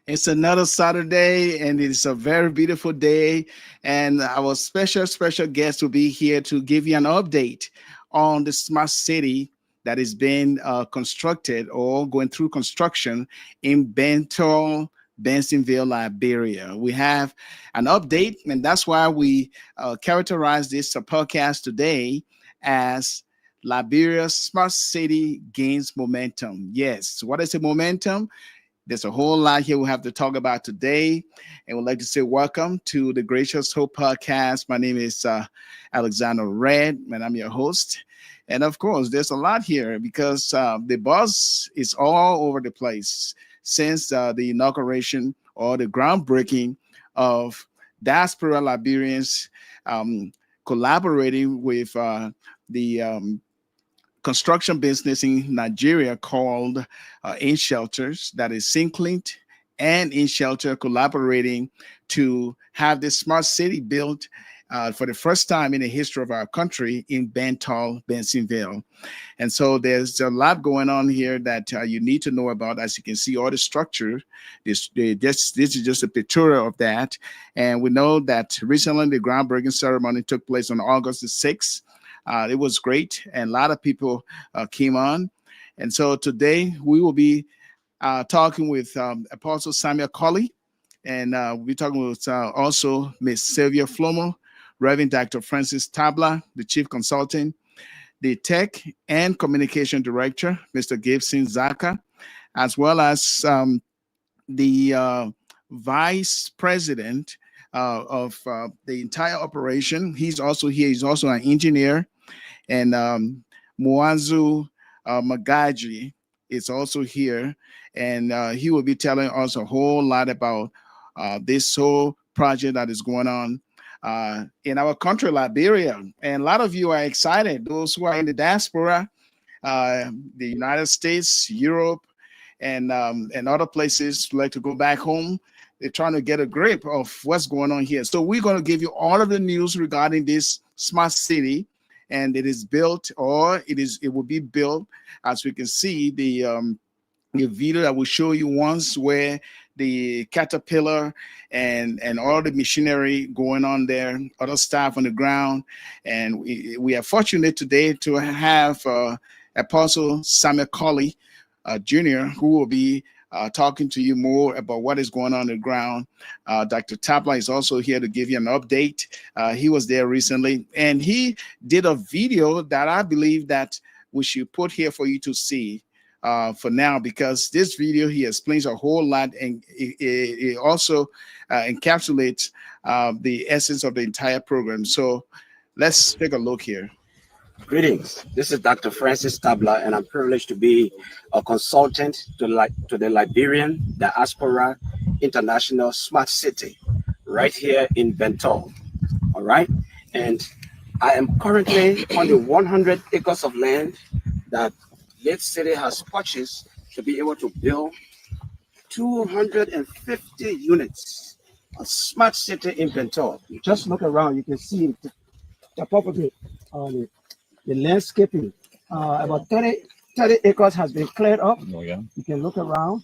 It's another Saturday, and it's a very beautiful day. And our special guest will be here to give you an update on the smart city that is being constructed or going through construction in Bentonville, Liberia. We have an update, and that's why we characterize this podcast today as Liberia's smart city gains momentum. Yes, what is a momentum? There's a whole lot here we have to talk about today. And we'd like to say welcome to the Gracious Hope Podcast. My name is Alexander Red, and I'm your host. And of course, there's a lot here because the buzz is all over the place since the inauguration or the groundbreaking of diaspora Liberians collaborating with the construction business in Nigeria called In Shelters, that is Synclint and In Shelter collaborating to have this smart city built for the first time in the history of our country in Bentonville. And so there's a lot going on here that you need to know about. As you can see, all the structure, this is just a pictorial of that. And we know that recently the groundbreaking ceremony took place on August the 6th. It was great, and a lot of people came on. And so today we will be talking with Apostle Samuel Colley, and we'll be talking with also Miss Sylvia Flomo, Reverend Dr. Francis Tabla, the Chief Consultant, the Tech and Communication Director, Mr. Gibson Zaka, as well as the Vice President of the entire operation. He's also here. He's also an engineer. And Mwanzu Magaji is also here, and he will be telling us a whole lot about this whole project that is going on in our country, Liberia. And a lot of you are excited. Those who are in the diaspora, the United States, Europe, and other places like to go back home. They're trying to get a grip of what's going on here. So we're going to give you all of the news regarding this smart city. And it is built, or it will be built, as we can see the video that will show you once, where the caterpillar and all the machinery going on there, other staff on the ground. And we are fortunate today to have Apostle Samuel Colley Jr., who will be talking to you more about what is going on the ground. Dr. Tabla is also here to give you an update. He was there recently, and he did a video that I believe that we should put here for you to see for now, because this video, he explains a whole lot, and it also encapsulates the essence of the entire program. So let's take a look here. Greetings. This is Dr. Francis Tabla, and I'm privileged to be a consultant to the Liberian Diaspora International Smart City right here in Benton. All right. And I am currently on the 100 acres of land that Lake City has purchased to be able to build 250 units of smart city in Benton. You just look around, you can see the property on the landscaping. About 30 acres has been cleared up. Oh, yeah. You can look around.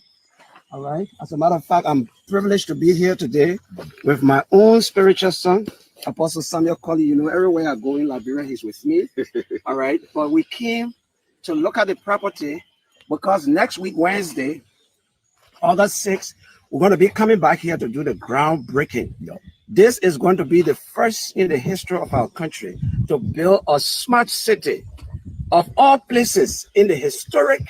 All right. As a matter of fact, I'm privileged to be here today with my own spiritual son, Apostle Samuel Colley. You know, everywhere I go in Liberia, he's with me. All right. But we came to look at the property because next week, Wednesday, August 6th, we're going to be coming back here to do the groundbreaking. This is going to be the first in the history of our country to build a smart city of all places in the historic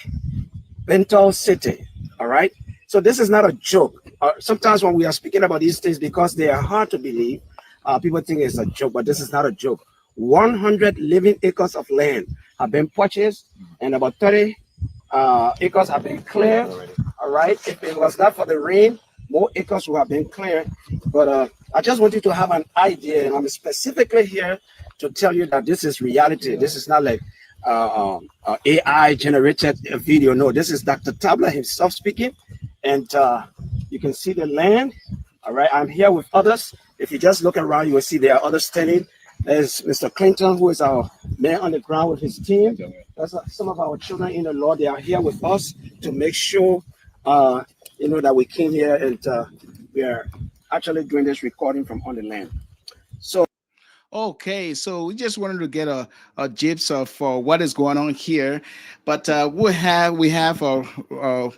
Bentall City. All right. So this is not a joke. Sometimes when we are speaking about these things, because they are hard to believe, people think it's a joke, but this is not a joke. 100 living acres of land have been purchased, and about 30 acres have been cleared. All right. If it was not for the rain, more acres would have been cleared. But I just want you to have an idea, and I'm specifically here to tell you that this is reality. This is not like AI generated video. No, this is Dr. Tabla himself speaking, and you can see the land. All right, I'm here with others. If you just look around, you will see there are others standing. There's Mr. Clinton, who is our man on the ground with his team. That's some of our children in the Lord. They are here with us to make sure, that we came here and we are actually doing this recording from on the land. So. Okay, so we just wanted to get a gist of what is going on here, but we have our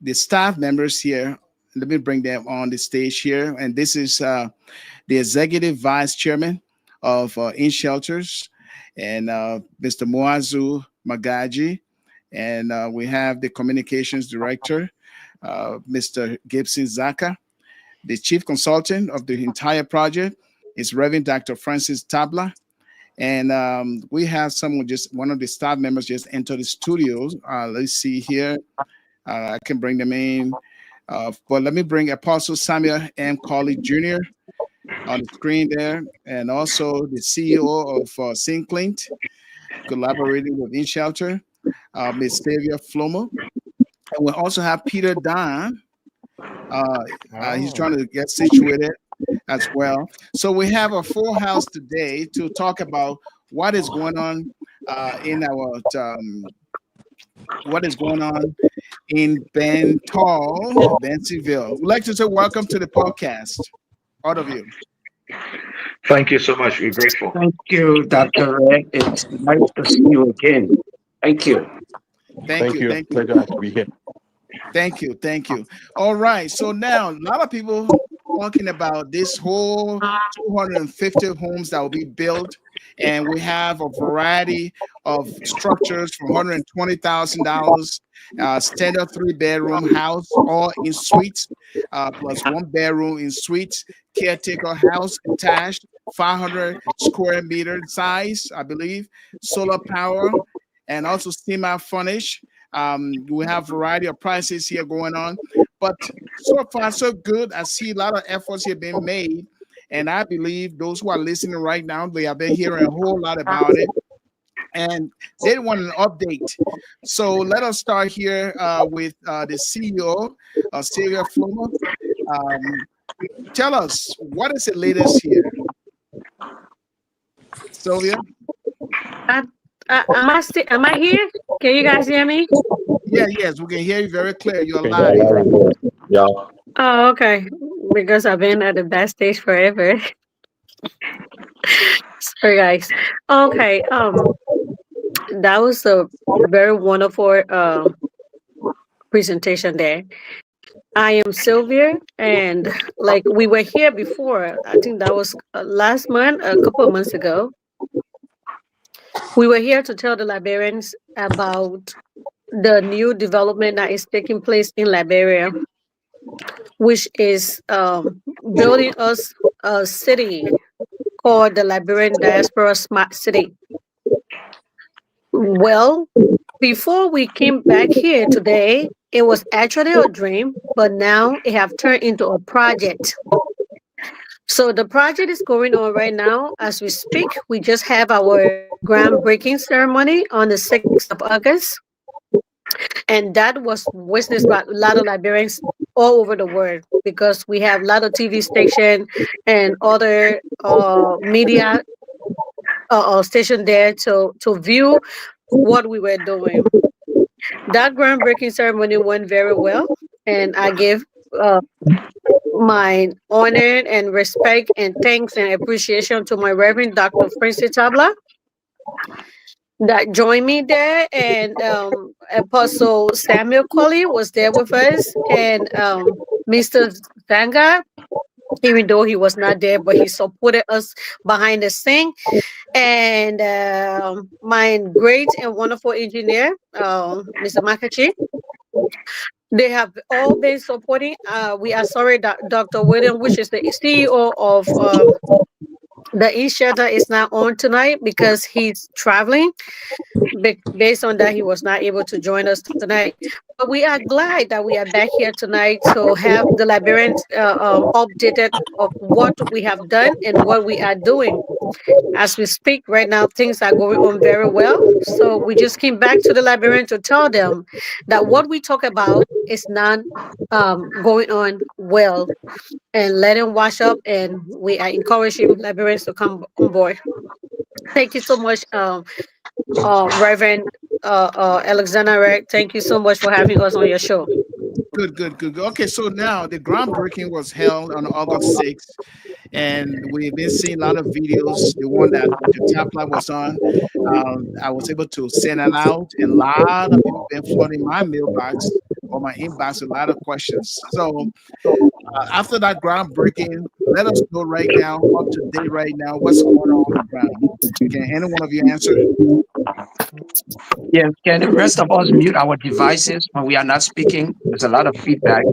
the staff members here. Let me bring them on the stage here, and this is the executive vice chairman of In Shelters, and Mr. Moazu Magaji, and we have the communications director, Mr. Gibson Zaka. The chief consultant of the entire project is Reverend Dr. Francis Tabla. And we have one of the staff members just entered the studio. Let's see here. I can bring them in. But let me bring Apostle Samuel M. Colley Jr. on the screen there. And also the CEO of Synclint, collaborating with In Shelter, Ms. Tavia Flomo. And we also have Peter Don. He's trying to get situated as well. So we have a full house today to talk about what is going on in our what is going on in Bentonville. We'd like to say welcome to the podcast, all of you. Thank you so much. We're grateful. Thank you, Dr. Red. It's nice to see you again. Thank you. Thank you. Pleasure to be here. Thank you. All right. So now a lot of people talking about this whole 250 homes that will be built, and we have a variety of structures from $120,000, standard 3-bedroom house, all in suites, plus 1 bedroom in suites, caretaker house attached, 500 square meter size, I believe, solar power, and also SEMA furnished. We have a variety of prices here going on, but so far so good. I see a lot of efforts here being made, and I believe those who are listening right now, they have been hearing a whole lot about it, and they want an update. So let us start here with the CEO, Sylvia Flomo. Tell us, what is the latest here, Sylvia? Am I here? Can you guys hear me? Yes, we can hear you very clear. You're live. Yeah. Oh, okay. Because I've been at the best stage forever. Sorry, guys. Okay. That was a very wonderful presentation there. I am Sylvia, and like we were here before. I think that was last month, a couple of months ago. We were here to tell the Liberians about the new development that is taking place in Liberia, which is building us a city called the Liberian Diaspora Smart City. Well, before we came back here today, it was actually a dream, but now it have turned into a project. So the project is going on right now as we speak. We just have our groundbreaking ceremony on the 6th of August. And that was witnessed by a lot of Liberians all over the world, because we have a lot of TV station and other media station there to view what we were doing. That groundbreaking ceremony went very well, and I give my honor and respect and thanks and appreciation to my Reverend Dr. Francis Tabla that joined me there, and Apostle Samuel Colley was there with us, and Mr. Zanga even though he was not there, but he supported us behind the scene. And my great and wonderful engineer, Mr. Makachi, they have all been supporting. We are sorry that Dr. William, which is the CEO of the e-shelter, is not on tonight because he's traveling. Based on that, he was not able to join us tonight. But we are glad that we are back here tonight to have the Liberians updated of what we have done and what we are doing. As we speak right now, things are going on very well. So we just came back to the Liberian to tell them that what we talk about is not going on well, and let them wash up. And we are encouraging Liberians to come on board. Thank you so much, Reverend Alexander Reck. Thank you so much for having us on your show. Good, good, good, good. Okay, so now the groundbreaking was held on August 6th, and we've been seeing a lot of videos. The one that Dr. Tapla was on, I was able to send it out, and a lot of people been flooding my mailbox or my inbox with a lot of questions. So after that groundbreaking, let us know right now, up to date right now, what's going on the ground. Can any one of you answer? Yes, can the rest of us mute our devices when we are not speaking? There's a lot of feedback.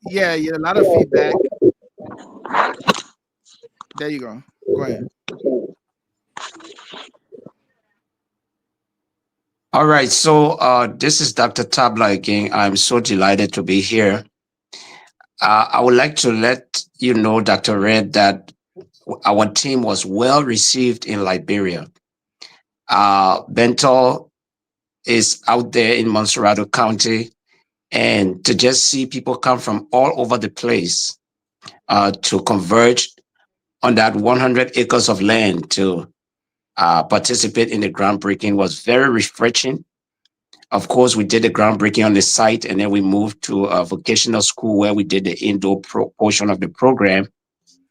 Yeah, yeah, a lot of feedback. There you go. Go ahead. All right, so this is Dr. Tabla again. I'm so delighted to be here. I would like to let you know, Dr. Red, that our team was well received in Liberia. Bento is out there in Monserrado County, and to just see people come from all over the place to converge on that 100 acres of land to participate in the groundbreaking was very refreshing. Of course, we did the groundbreaking on the site, and then we moved to a vocational school where we did the indoor portion of the program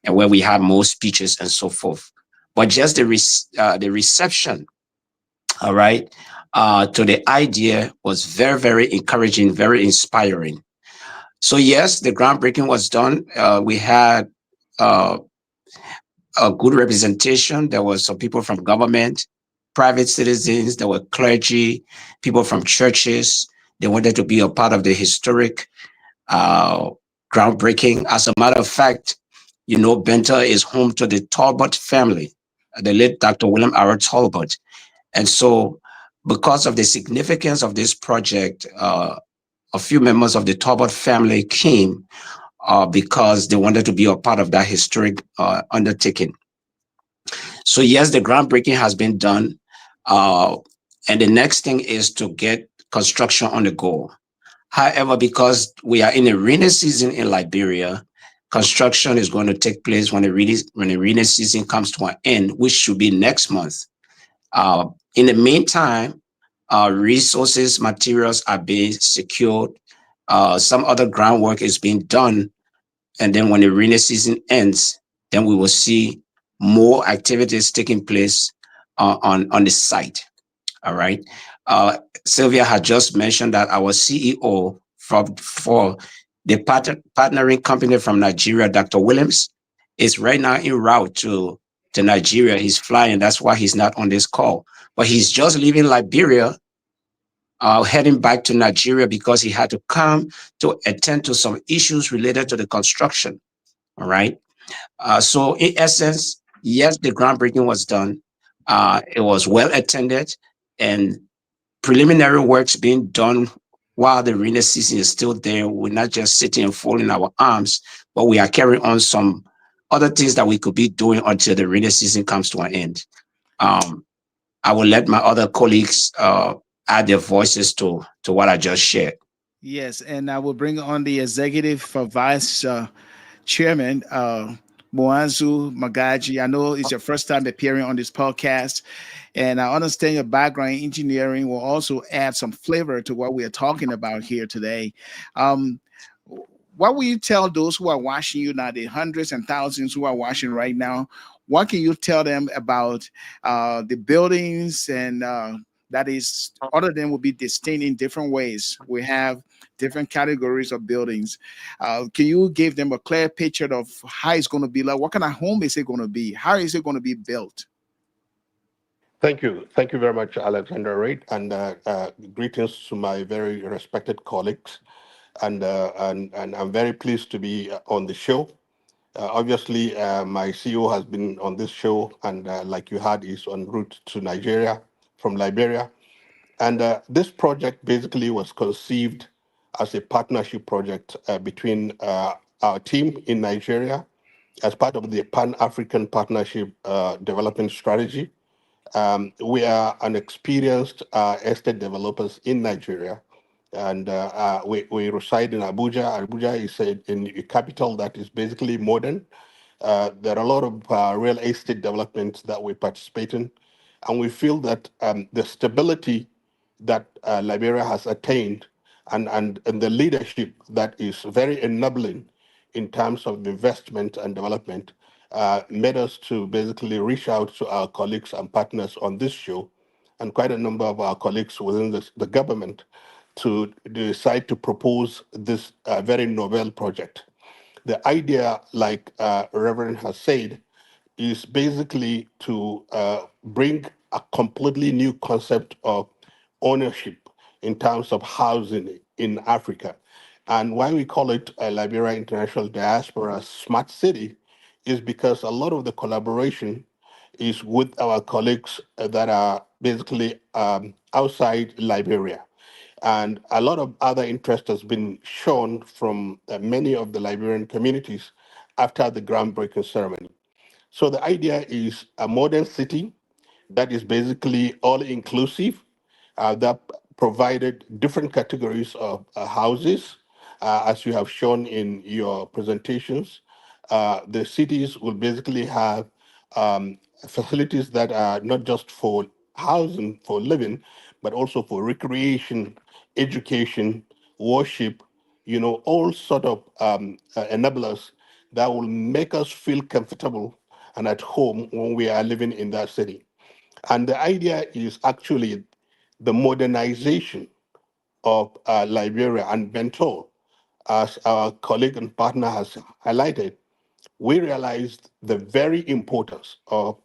and where we had more speeches and so forth. But just the reception, all right, to the idea was very, very encouraging, very inspiring. So yes, the groundbreaking was done. We had uh, a good representation. There was some people from government, private citizens, there were clergy, people from churches. They wanted to be a part of the historic uh, groundbreaking. As a matter of fact, you know, Benta is home to the Talbot family, the late Dr. William R. Talbot. And so, because of the significance of this project, a few members of the Talbot family came because they wanted to be a part of that historic undertaking. So yes, the groundbreaking has been done. And the next thing is to get construction on the go. However, because we are in a rainy season in Liberia, construction is going to take place when the rainy season comes to an end, which should be next month. In the meantime, resources, materials are being secured. Some other groundwork is being done. And then when the rainy season ends, then we will see more activities taking place on the site. All right. Sylvia had just mentioned that our CEO for the partnering company from Nigeria, Dr. Williams, is right now en route to Nigeria. He's flying. That's why he's not on this call. But he's just leaving Liberia, heading back to Nigeria because he had to come to attend to some issues related to the construction. All right. So in essence, yes, the groundbreaking was done. It was well attended, and preliminary works being done while the rainy season is still there. We're not just sitting and folding our arms, but we are carrying on some other things that we could be doing until the rainy season comes to an end. I will let my other colleagues add their voices to what I just shared. Yes, and I will bring on the executive vice chairman, Moazu Magaji. I know it's your first time appearing on this podcast, and I understand your background in engineering will also add some flavor to what we are talking about here today. Um, what will you tell those who are watching you now, the hundreds and thousands who are watching right now? What can you tell them about the buildings and that is, all of them will be distinct in different ways. We have different categories of buildings. Can you give them a clear picture of how it's going to be like? What kind of home is it going to be? How is it going to be built? Thank you. Thank you very much, Alexander Reid, and greetings to my very respected colleagues. And I'm very pleased to be on the show. Obviously, my CEO has been on this show, and like you heard, is en route to Nigeria from Liberia. And this project basically was conceived as a partnership project between our team in Nigeria as part of the Pan African Partnership Development Strategy. We are an experienced estate developers in Nigeria, and we reside in Abuja. Abuja is a capital that is basically modern. There are a lot of real estate developments that we participate in, and we feel that the stability that Liberia has attained and the leadership that is very enabling in terms of investment and development made us to basically reach out to our colleagues and partners on this show, and quite a number of our colleagues within the government to decide to propose this very novel project. The idea, like Reverend has said, is basically to bring a completely new concept of ownership in terms of housing in Africa. And why we call it Liberia International Diaspora Smart City is because a lot of the collaboration is with our colleagues that are basically outside Liberia. And a lot of other interest has been shown from many of the Liberian communities after the groundbreaking ceremony. So the idea is a modern city that is basically all inclusive, that provided different categories of houses, as you have shown in your presentations. The cities will basically have facilities that are not just for housing, for living, but also for recreation, education, worship, all sort of enablers that will make us feel comfortable and at home when we are living in that city. And the idea is actually the modernization of Liberia and Bentol, as our colleague and partner has highlighted. We realized the very importance of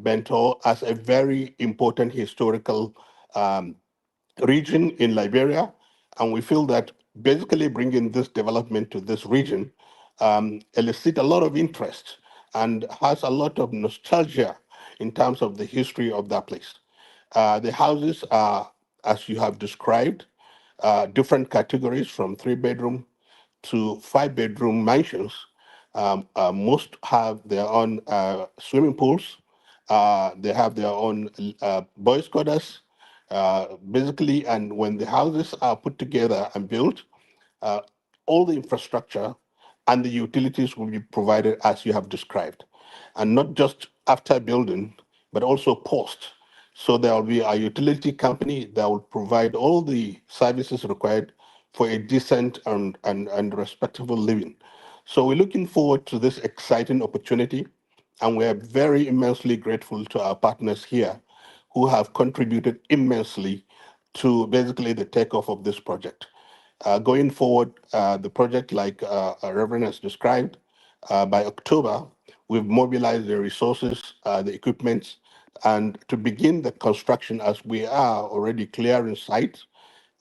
Bentol as a very important historical um, region in Liberia, and we feel that basically bringing this development to this region elicit a lot of interest and has a lot of nostalgia in terms of the history of that place. The houses are, as you have described, different categories from 3 bedroom to 5 bedroom mansions. Most have their own swimming pools. They have their own boys' quarters, basically. And when the houses are put together and built, uh, all the infrastructure and the utilities will be provided as you have described, and not just after building, but also post. So there will be a utility company that will provide all the services required for a decent and respectable living. So we're looking forward to this exciting opportunity, and we are very immensely grateful to our partners here who have contributed immensely to basically the takeoff of this project. Going forward, the project, like Reverend has described, by October, we've mobilized the resources, the equipment, and to begin the construction as we are already clearing sites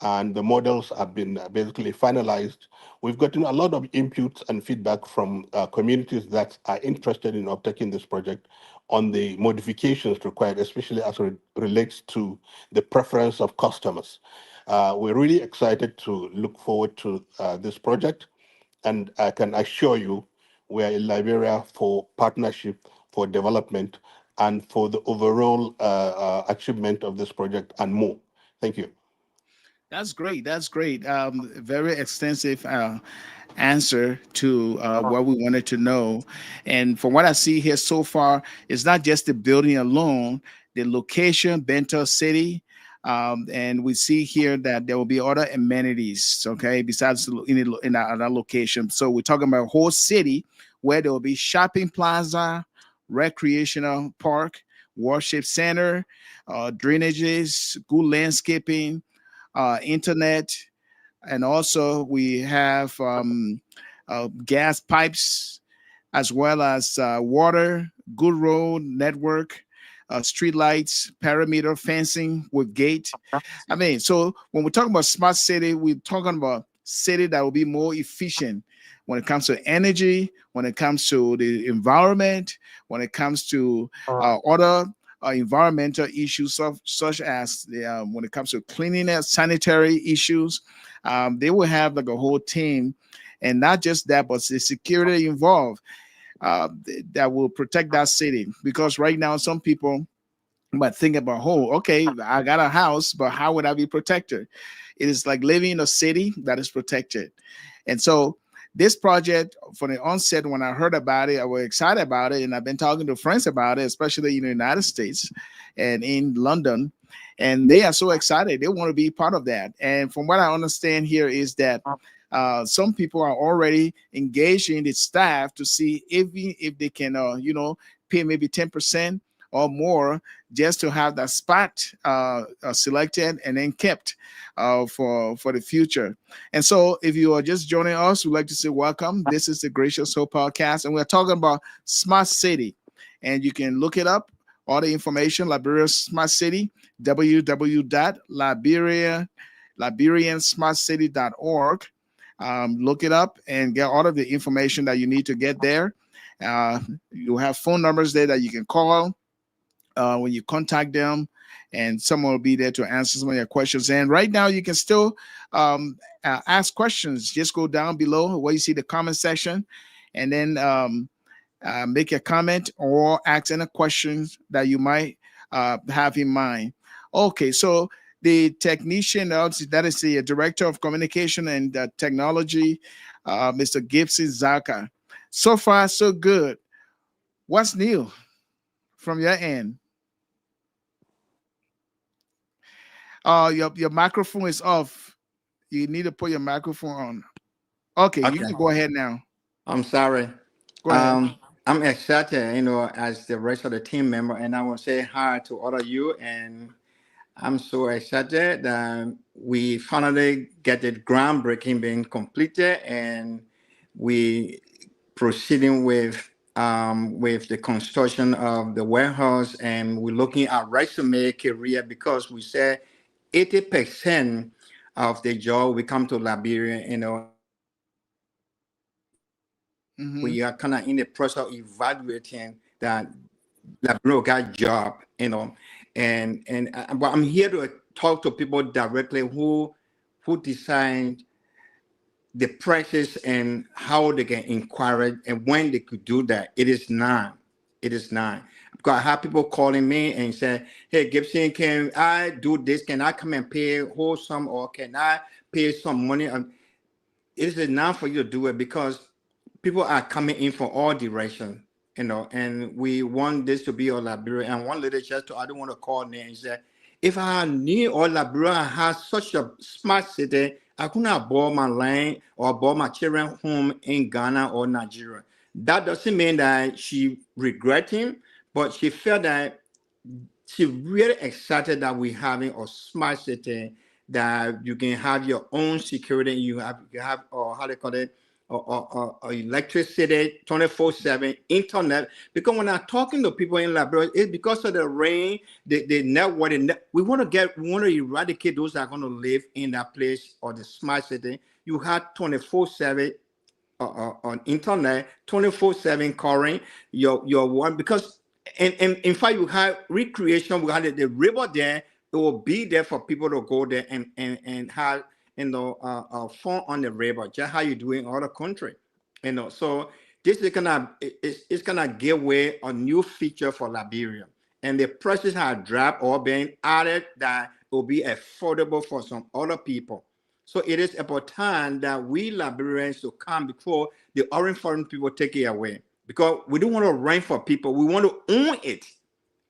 and the models have been basically finalized. We've gotten a lot of inputs and feedback from communities that are interested in uptaking this project on the modifications required, especially as it relates to the preference of customers. We're really excited to look forward to this project, and I can assure you we are in Liberia for partnership, for development, and for the overall achievement of this project and more. Thank you. That's great. That's great. Very extensive answer to what we wanted to know. And from what I see here so far, it's not just the building alone, the location, Bento City. And we see here that there will be other amenities, okay, besides in another location. So we're talking about a whole city where there will be shopping plaza, recreational park, worship center, drainages, good landscaping, internet, and also we have gas pipes as well as water, good road network, street lights, perimeter fencing with gate. I mean, so when we're talking about smart city, we're talking about city that will be more efficient when it comes to energy, when it comes to the environment, when it comes to other environmental issues such as when it comes to cleanliness, sanitary issues. They will have like a whole team, and not just that, but the security involved that will protect that city. Because right now, some people might think about, oh, okay, I got a house, but how would I be protected? It is like living in a city that is protected. And so this project, from the onset, when I heard about it, I was excited about it. And I've been talking to friends about it, especially in the United States and in London. And they are so excited. They want to be part of that. And from what I understand here is that some people are already engaging the staff to see if they can, pay maybe 10% or more just to have that spot selected and then kept for the future. And so, if you are just joining us, we'd like to say welcome. This is the Gracious Hope Podcast, and we're talking about smart city. And you can look it up, all the information, Liberia Smart City, www.liberiansmartcity.org. Look it up and get all of the information that you need to get there. You have phone numbers there that you can call when you contact them, and someone will be there to answer some of your questions. And right now, you can still ask questions. Just go down below where you see the comment section, and then make a comment or ask any questions that you might have in mind. Okay, so the technician, that is the director of communication and technology, Mr. Gibson Zaka. So far, so good. What's new from your end? Your microphone is off. You need to put your microphone on. Okay, you can go ahead now. I'm sorry. Go ahead. I'm excited, as the rest of the team member, and I want to say hi to all of you. And I'm so excited that we finally get the groundbreaking being completed, and we proceeding with the construction of the warehouse, and we're looking at resume career because we said 80% of the job we come to Liberia, we are kind of in the process of evaluating that Liberia got job, but I'm here to talk to people directly who decide the practice and how they can inquire and when they could do that. It is not. Because I have people calling me and say, hey, Gibson, can I do this? Can I come and pay whole sum, or can I pay some money? It is enough for you to do it because people are coming in from all directions, and we want this to be a Liberia. And one lady just I don't want to call name and say, if I knew all Liberia has such a smart city, I could not bought my land or bought my children home in Ghana or Nigeria. That doesn't mean that she regretting, but she felt that she really excited that we're having a smart city, that you can have your own security. You have how they call it, electricity 24/7, internet. Because when I'm talking to people in Liberia, it's because of the rain, the network. We want to eradicate those that are going to live in that place or the smart city. You have 24/7 on internet, 24/7 current. Your one because and in fact you have recreation. We have the river there. It will be there for people to go there and have fun on the river, just how you do in other country, So this is gonna give away a new feature for Liberia, and the prices have dropped or been added that will be affordable for some other people. So it is about time that we Liberians to come before the orange foreign people take it away, because we don't want to rent for people. We want to own it.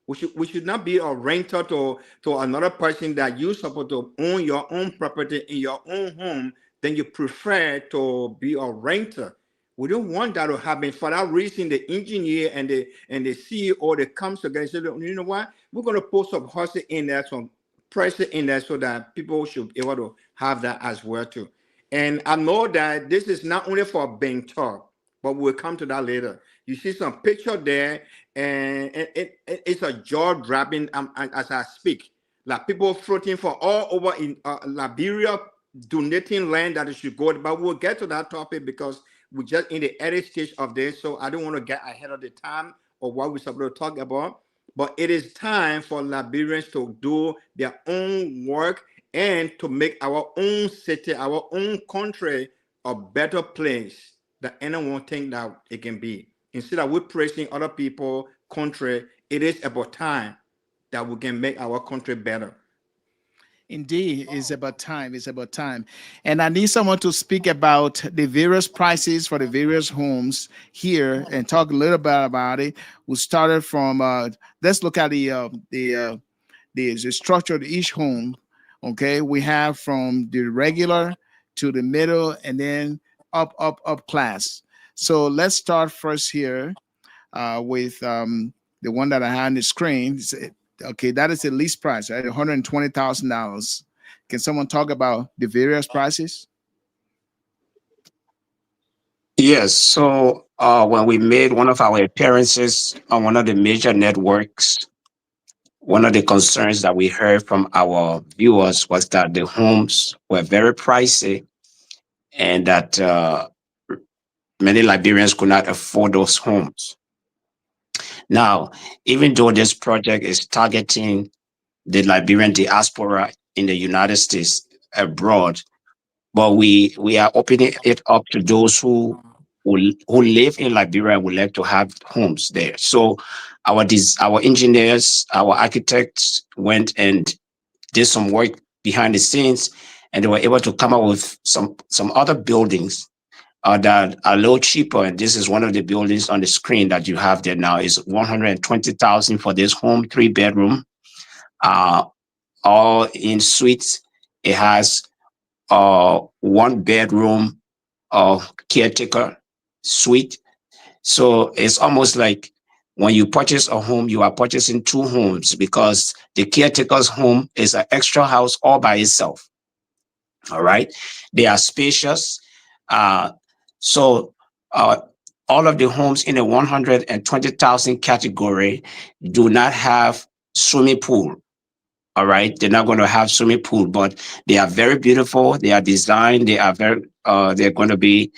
We should not be a renter to another person that you're supposed to own your own property in your own home. Then you prefer to be a renter. We don't want that to happen. For that reason, the engineer and the CEO that comes together and say, you know what, we're going to put some hustle in there, some pressure in there, so that people should be able to have that as well too. And I know that this is not only for Bang Talk, but we'll come to that later. You see some picture there, and it's a jaw dropping as I speak. Like people floating for all over in Liberia, donating land that it should go. But we'll get to that topic because we're just in the early stage of this. So I don't want to get ahead of the time or what we're supposed to talk about. But it is time for Liberians to do their own work and to make our own city, our own country a better place that anyone think that it can be. Instead of we praising other people, country, it is about time that we can make our country better. Indeed, it's about time. It's about time. And I need someone to speak about the various prices for the various homes here and talk a little bit about it. We started from let's look at the structure of each home. Okay, we have from the regular to the middle and then up class. So let's start first here with the one that I had on the screen. Okay, that is the least price, right? $120,000. Can someone talk about the various prices? Yes. So when we made one of our appearances on one of the major networks, one of the concerns that we heard from our viewers was that the homes were very pricey and that many Liberians could not afford those homes. Now, even though this project is targeting the Liberian diaspora in the United States abroad, but we are opening it up to those who live in Liberia and would like to have homes there. So our engineers, our architects went and did some work behind the scenes, and they were able to come up with some other buildings that are a little cheaper. And this is one of the buildings on the screen that you have there now. Is 120,000 for this home, 3-bedroom, all in suites. It has 1-bedroom caretaker suite. So it's almost like when you purchase a home, you are purchasing 2 homes because the caretaker's home is an extra house all by itself. All right. They are spacious. So all of the homes in the 120,000 category do not have swimming pool. All right, they're not going to have swimming pool, but they are very beautiful. They are designed. They are very. They're going to be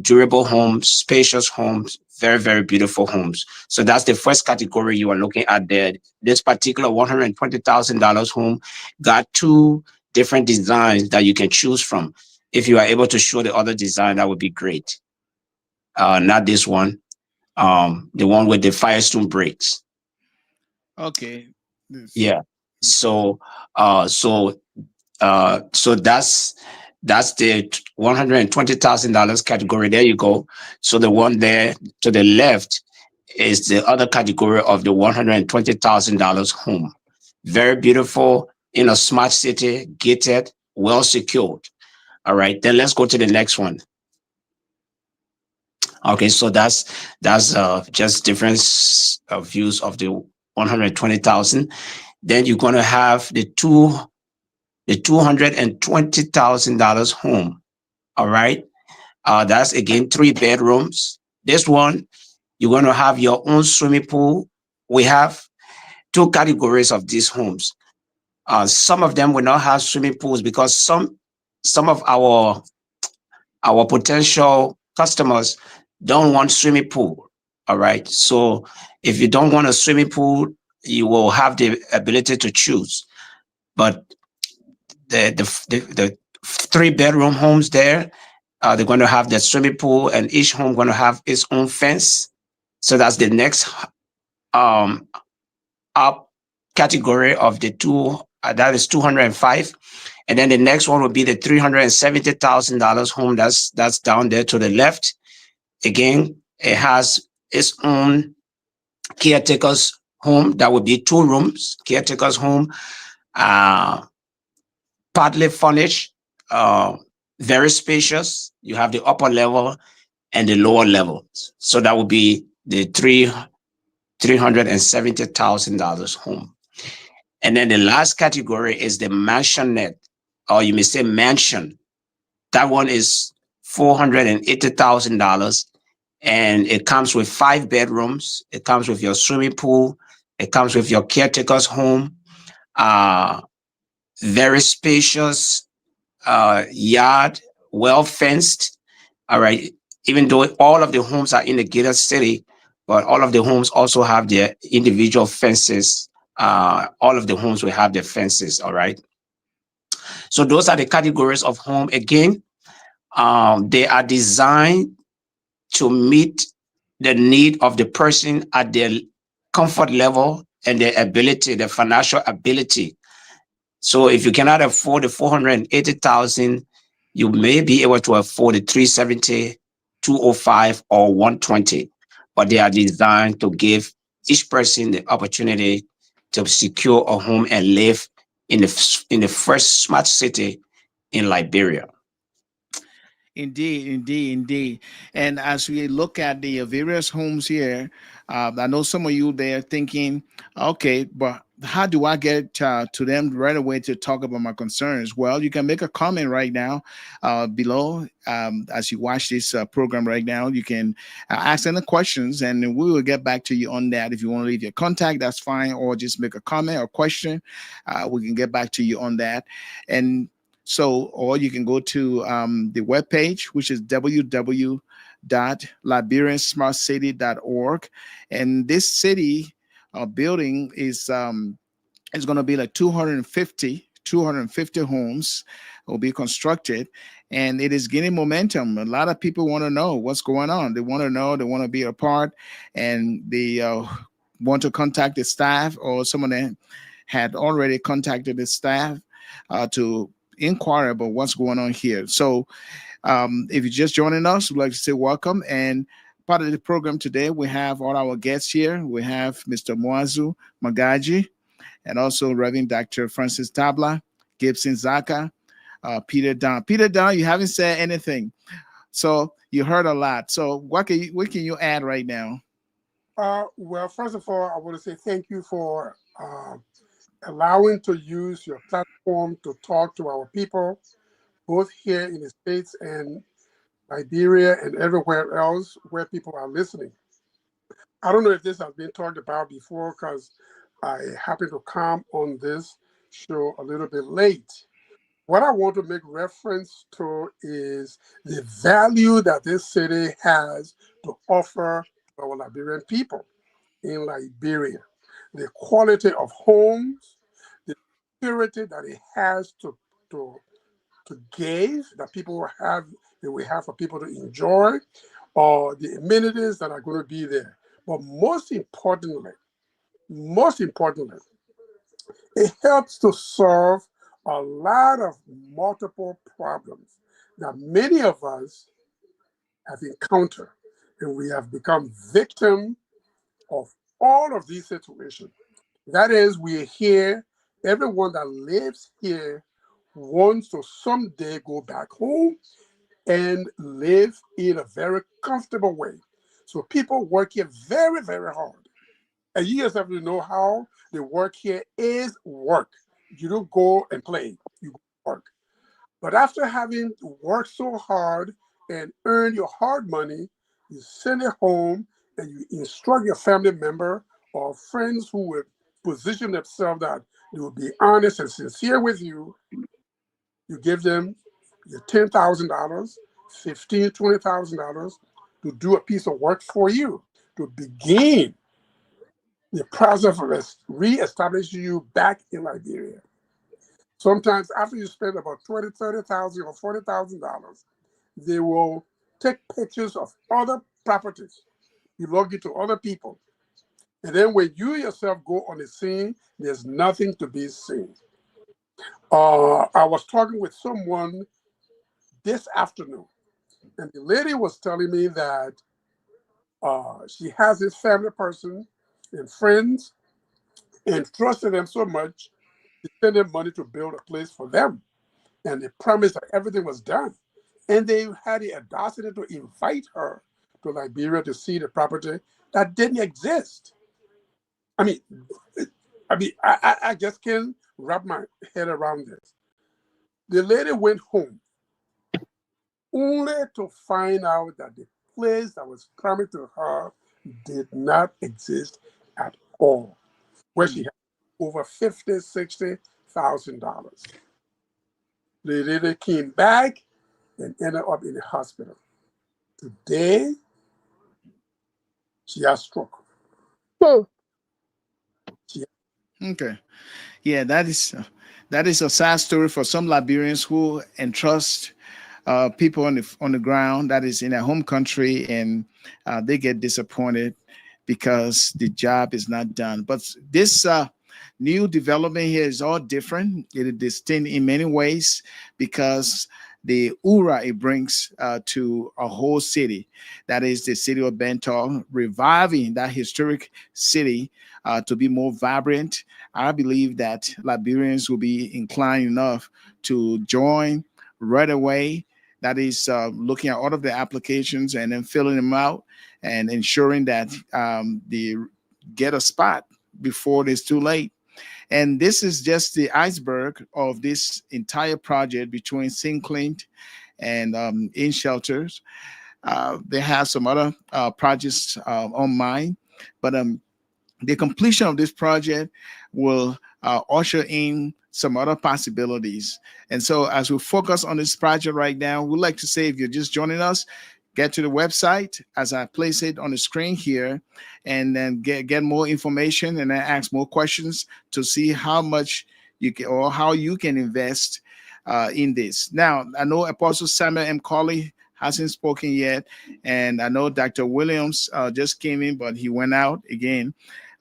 durable homes, spacious homes, very, very beautiful homes. So that's the first category you are looking at there. This particular $120,000 home got 2 different designs that you can choose from. If you are able to show the other design, that would be great. Not this one, the one with the Firestone bricks. Okay. This. Yeah. So so that's the $120,000 category. There you go. So the one there to the left is the other category of the $120,000 home. Very beautiful in a smart city, gated, well secured. All right. Then let's go to the next one. Okay, so that's just different views of the 120,000. Then you're going to have the $220,000 home. All right, that's again 3 bedrooms. This one you're going to have your own swimming pool. We have 2 categories of these homes. Some of them will not have swimming pools because some of our potential customers don't want swimming pool. All right. So if you don't want a swimming pool, you will have the ability to choose. But the 3-bedroom homes there, they're going to have the swimming pool, and each home going to have its own fence. So that's the next up category of the 2. That is 205. And then the next one would be the $370,000 home. That's down there to the left. Again, it has its own caretaker's home. That would be 2 rooms, caretaker's home, partly furnished. very spacious. You have the upper level and the lower level. So that would be the $370,000 home. And then the last category is the mansionette, or you may say mansion. That one is $480,000, and it comes with 5 bedrooms. It comes with your swimming pool. It comes with your caretaker's home. Uh, Very spacious yard, well fenced. All right. Even though all of the homes are in the gated city, but all of the homes also have their individual fences. All of the homes will have their fences. All right. So those are the categories of home. Again, they are designed to meet the need of the person at their comfort level and their ability, their financial ability. So if you cannot afford the 480,000, you may be able to afford the 370, 205, or 120. But they are designed to give each person the opportunity to secure a home and live in the first smart city in Liberia. Indeed, indeed, indeed. And as we look at the various homes here, I know some of you there thinking, okay, but how do I get to them right away to talk about my concerns? Well, you can make a comment right now below as you watch this program right now. You can ask any questions and we will get back to you on that. If you want to leave your contact, that's fine, or just make a comment or question. We can get back to you on that. And so, or you can go to the webpage, which is www.liberiansmartcity.org. And this city building is going to be like 250 homes will be constructed, and it is gaining momentum. A lot of people want to know what's going on. They want to know, they want to be a part, and they want to contact the staff, or someone that had already contacted the staff to inquire about what's going on here. So if you're just joining us, we'd like to say welcome. And part of the program today, we have all our guests here. We have Mr. Moazu Magaji, and also Reverend Dr. Francis Tabla, Gibson Zaka, Peter Don. Peter Don, you haven't said anything. So you heard a lot. So what can you add right now? Well, first of all, I want to say thank you for allowing to use your platform to talk to our people, both here in the States and Liberia and everywhere else where people are listening. I don't know if this has been talked about before because I happened to come on this show a little bit late. What I want to make reference to is the value that this city has to offer to our Liberian people in Liberia. The quality of homes, the security that it has to give that people will have, that we have for people to enjoy, or the amenities that are going to be there. But most importantly, it helps to solve a lot of multiple problems that many of us have encountered, and we have become victim of all of these situations. That is, we're here, everyone that lives here wants to someday go back home and live in a very comfortable way. So people work here very, very hard. And you just have to know how the work here is work. You don't go and play, you work. But after having worked so hard and earned your hard money, you send it home and you instruct your family member or friends who would position themselves that they will be honest and sincere with you. You give them your $10,000, $15,000, $20,000 to do a piece of work for you to begin the process of re-establishing you back in Liberia. Sometimes after you spend about $20,000, $30,000, or $40,000, they will take pictures of other properties belonging to other people. And then when you yourself go on the scene, there's nothing to be seen. I was talking with someone this afternoon, and the lady was telling me that she has this family person and friends and trusted them so much, to send them money to build a place for them. And they promised that everything was done. And they had the audacity to invite her to Liberia to see the property that didn't exist. I mean, I just can't wrap my head around this. The lady went home only to find out that the place that was promised to her did not exist at all, where she had over $50,000, $60,000. The lady came back and ended up in the hospital. Today, she has stroke. Hmm. Okay. Yeah, that is a sad story for some Liberians who entrust people on the ground that is in their home country, and they get disappointed because the job is not done. But this new development here is all different. It is distinct in many ways because the aura it brings to a whole city, that is the city of Benton, reviving that historic city to be more vibrant. I believe that Liberians will be inclined enough to join right away. That is looking at all of the applications and then filling them out and ensuring that they get a spot before it's too late. And this is just the iceberg of this entire project between St. Clint and In Shelters. They have some other projects on mind, but the completion of this project will usher in some other possibilities. And so, as we focus on this project right now, we'd like to say if you're just joining us, get to the website as I place it on the screen here, and then get more information and then ask more questions to see how much you can or how you can invest in this. Now, I know Apostle Samuel M. Colley hasn't spoken yet, and I know Dr. Williams just came in, but he went out again.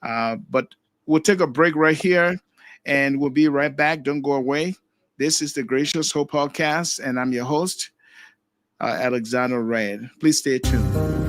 But we'll take a break right here and we'll be right back. Don't go away. This is the Gracious Hope Podcast, and I'm your host, Alexander Red. Please stay tuned.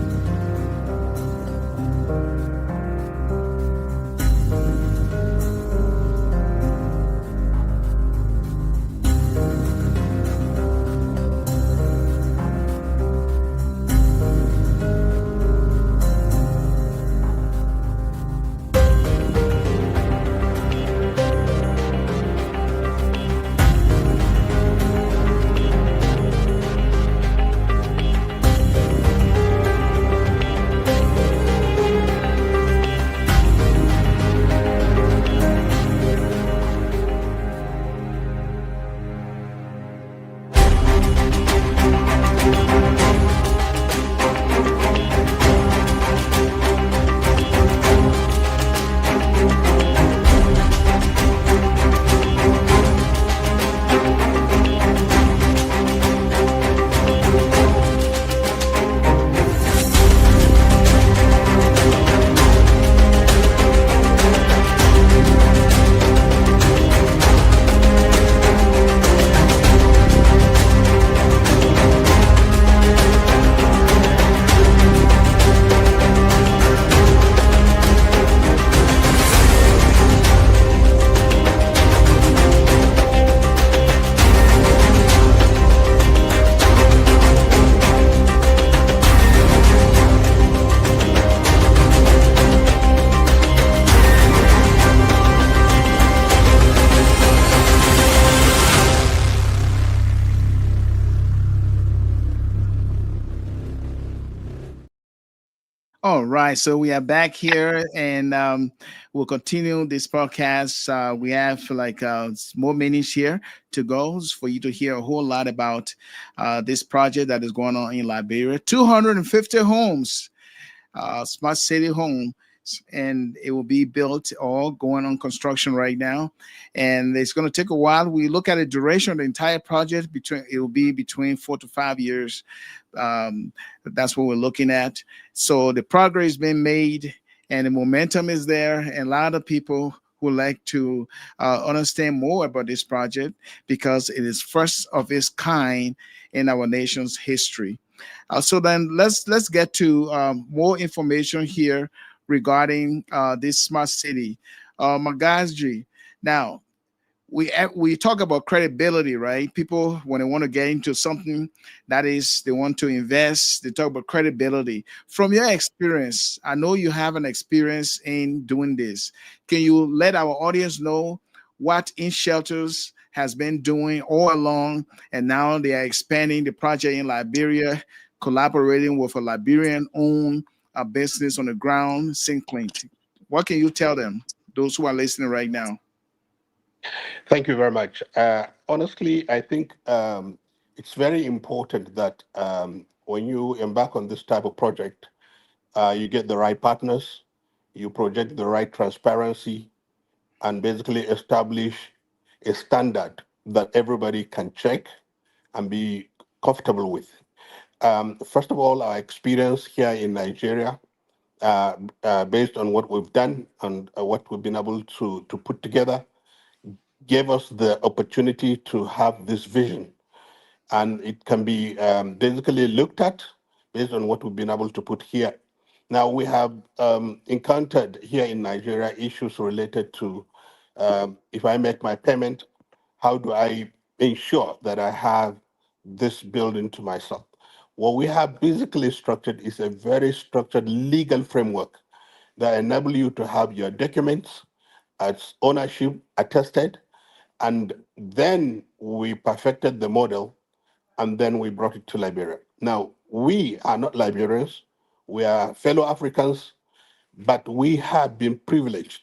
All right, so we are back here, and we'll continue this podcast. We have like more minutes here to go for you to hear a whole lot about this project that is going on in Liberia. 250 homes, smart city home, and it will be built all going on construction right now, and it's going to take a while. We look at the duration of the entire project, between it will be between 4 to 5 years. That's what we're looking at. So the progress is being made and the momentum is there, and a lot of people would like to understand more about this project because it is first of its kind in our nation's history. So then let's get to more information here regarding this smart city. Magazji, now we talk about credibility, right? People, when they want to get into something, that is, they want to invest, they talk about credibility. From your experience, I know you have an experience in doing this. Can you let our audience know what In Shelters has been doing all along, and now they are expanding the project in Liberia, collaborating with a Liberian owned business on the ground, Synclint? What can you tell them, those who are listening right now? Thank you very much. Honestly, I think it's very important that when you embark on this type of project, you get the right partners, you project the right transparency, and basically establish a standard that everybody can check and be comfortable with. First of all, our experience here in Nigeria, based on what we've done and what we've been able to put together, gave us the opportunity to have this vision. And it can be basically looked at based on what we've been able to put here. Now, we have encountered here in Nigeria issues related to if I make my payment, how do I ensure that I have this built into myself? What we have basically structured is a very structured legal framework that enable you to have your documents as ownership attested, and then we perfected the model and then we brought it to Liberia. Now, we are not Liberians, we are fellow Africans, but we have been privileged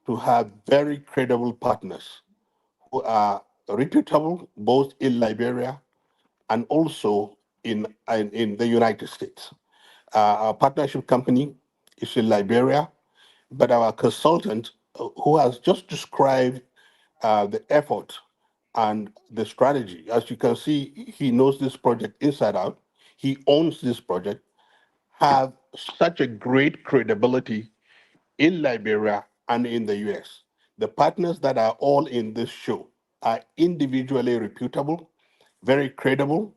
to have very credible partners who are reputable both in Liberia and also in the United States. Our partnership company is in Liberia, but our consultant, who has just described the effort and the strategy, as you can see, he knows this project inside out. He owns this project, have such a great credibility in Liberia and in the US. The partners that are all in this show are individually reputable, very credible,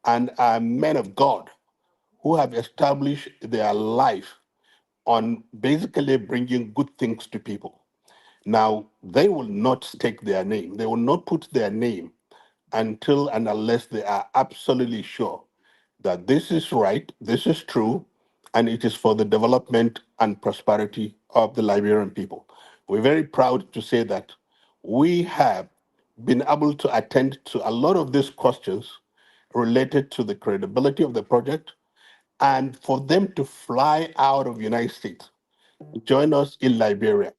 and are men of God who have established their life on basically bringing good things to people. Now, they will not stake their name, they will not put their name until and unless they are absolutely sure that this is right, this is true, and it is for the development and prosperity of the Liberian people. We're very proud to say that we have been able to attend to a lot of these questions related to the credibility of the project, and for them to fly out of the United States, join us in Liberia,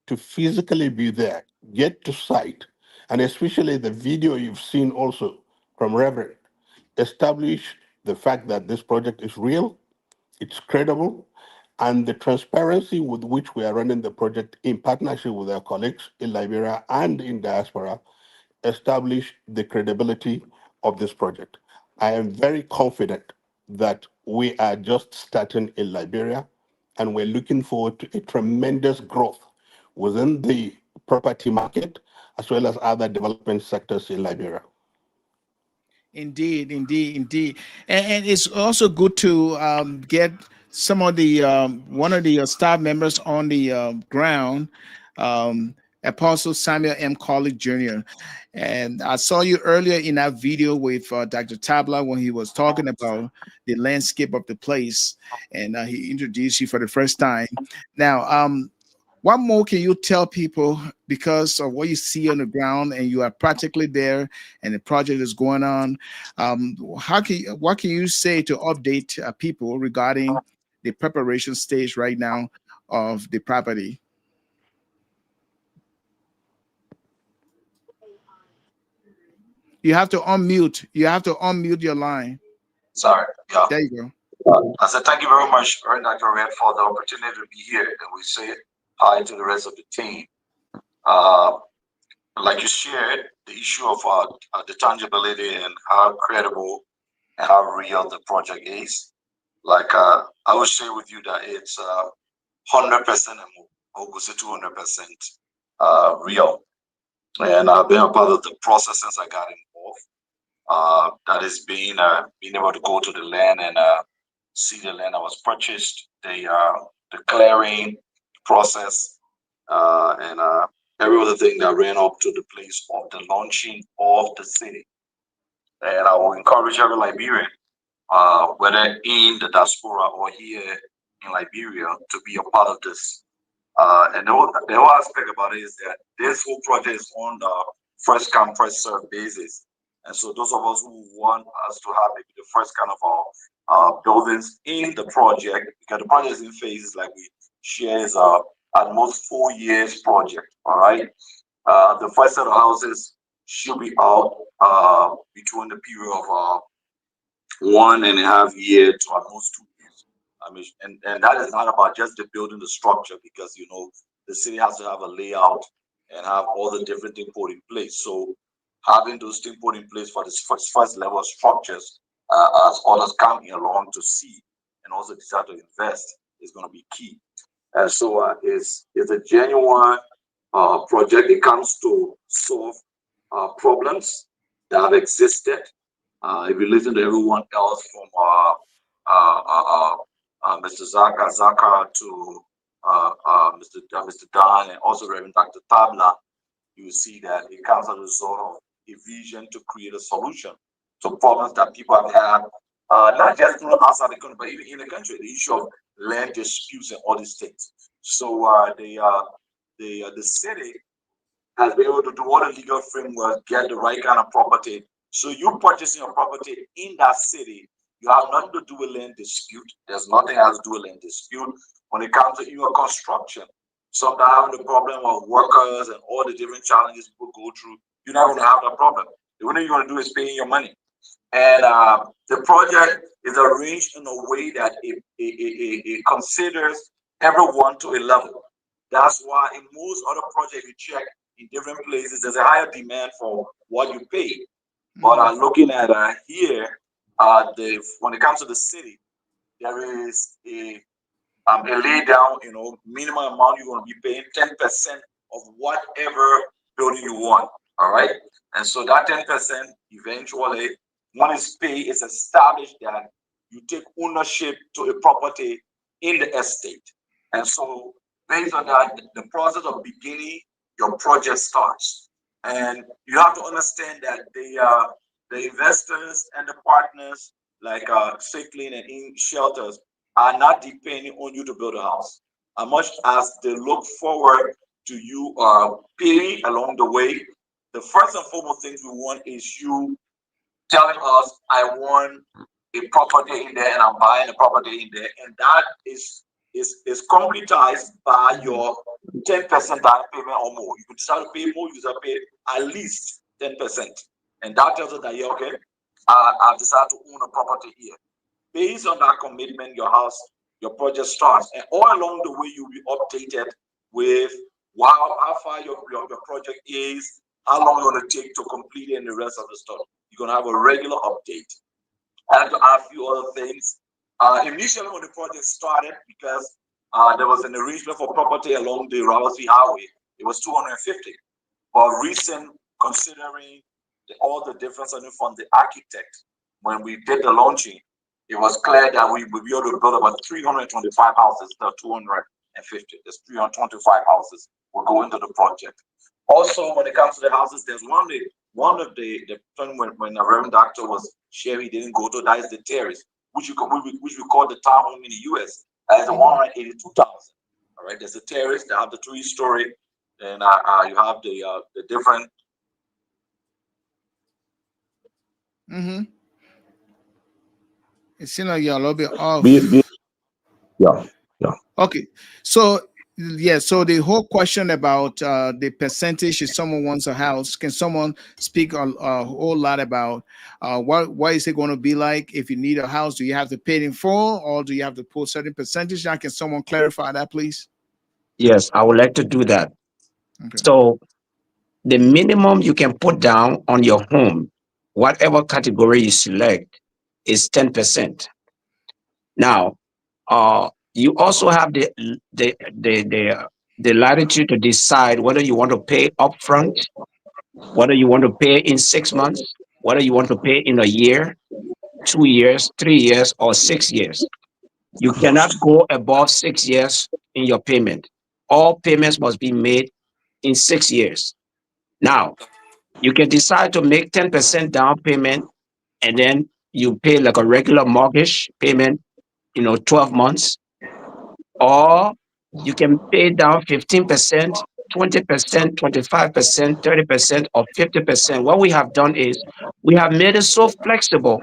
to physically be there, get to site, and especially the video you've seen also from Reverend, establish the fact that this project is real, it's credible, and the transparency with which we are running the project in partnership with our colleagues in Liberia and in diaspora establish the credibility of this project. I am very confident that we are just starting in Liberia, and we're looking forward to a tremendous growth within the property market as well as other development sectors in Liberia. Indeed, indeed, indeed, and it's also good to get some of the one of the staff members on the ground, um, Apostle Samuel M. Colley Jr. And I saw you earlier in that video with Dr. Tabla when he was talking about the landscape of the place, and he introduced you for the first time. Now, what more can you tell people because of what you see on the ground and you are practically there and the project is going on? What can you say to update people regarding the preparation stage right now of the property? You have to unmute. You have to unmute your line. Sorry. Yeah. There you go. I said thank you very much, Dr. Red, for the opportunity to be here. And we say hi to the rest of the team. Uh, like you shared, the issue of the tangibility and how credible and how real the project is. Like I will share with you that it's 100% or go say 200% real. And I've been a part of the process since I got involved. That is being able to go to the land and see the land that was purchased, the clearing process, and every other thing that ran up to the place of the launching of the city. And I will encourage every Liberian, whether in the diaspora or here in Liberia, to be a part of this. And the whole aspect about it is that this whole project is on the first come, first serve basis. And so those of us who want us to have maybe the first kind of our buildings in the project, because the project is in phases, like we share, is at most 4 years project. All right. The first set of houses should be out between the period of 1.5 years to at most 2 years. I mean, and that is not about just the building the structure, because the city has to have a layout and have all the different things put in place. So having those things put in place for this first level of structures, as others coming along to see and also decide to invest, is going to be key. And so it's a genuine project. It comes to solve problems that have existed. If you listen to everyone else from Mr. Zaka to Mr. Don, and also Reverend Dr. Tabla, you will see that it comes as a result of a vision to create a solution to problems that people have had, not just outside the country, but even in the country, the issue of land disputes and all these things. So the city has been able to do all the legal framework, get the right kind of property. So you purchasing a property in that city, you have nothing to do with land dispute. There's nothing else to do with land dispute. When it comes to your construction, sometimes having the problem of workers and all the different challenges people go through, you're not going to have that problem. The only thing you're going to do is paying your money. And the project is arranged in a way that it considers everyone to a level. That's why in most other projects you check in different places, there's a higher demand for what you pay. But looking at here, when it comes to the city, there is a lay down, minimum amount you're going to be paying 10% of whatever building you want. All right. And so that 10% eventually, when it's paid, it's established that you take ownership to a property in the estate. And so based on that, the process of beginning your project starts. And you have to understand that the investors and the partners like Sickling and in shelters are not depending on you to build a house. As much as they look forward to you paying along the way, the first and foremost things we want is you telling us, I want a property in there and I'm buying a property in there. And that is concretized by your 10% down payment or more. You can decide to pay more, you can pay at least 10%. And that tells us that, yeah, okay, I've decided to own a property here. Based on that commitment, your project starts. And all along the way, you'll be updated with how far your project is, how long it's going to take to complete it, and the rest of the stuff. You're going to have a regular update. And to add a few other things. Initially, when the project started, because there was an arrangement for property along the Rawasi Highway, it was 250. But recent, considering all the difference from the architect, when we did the launching, it was clear that we would be able to build about 325 houses, not 250. There's 325 houses will go into the project. Also, when it comes to the houses, there's one of the when the Reverend Doctor was sharing, he didn't go to, that is the terrace, which we call the townhome in the US, as the 182,000. All right, there's a terrace that have the 3-story, and you have the different. It seems like you're a little bit off. Yeah. Okay, so yeah, so the whole question about the percentage if someone wants a house, can someone speak a whole lot about what is it going to be like if you need a house? Do you have to pay it in full, or do you have to put certain percentage? Now, can someone clarify that, please? Yes, I would like to do that. Okay. So the minimum you can put down on your home, whatever category you select, is 10%. Now, you also have the latitude to decide whether you want to pay upfront, whether you want to pay in 6 months, whether you want to pay in a year, 2 years, 3 years, or 6 years. You cannot go above 6 years in your payment. All payments must be made in 6 years. Now, you can decide to make 10% down payment and then you pay like a regular mortgage payment, 12 months, or you can pay down 15%, 20%, 25%, 30%, or 50%. What we have done is we have made it so flexible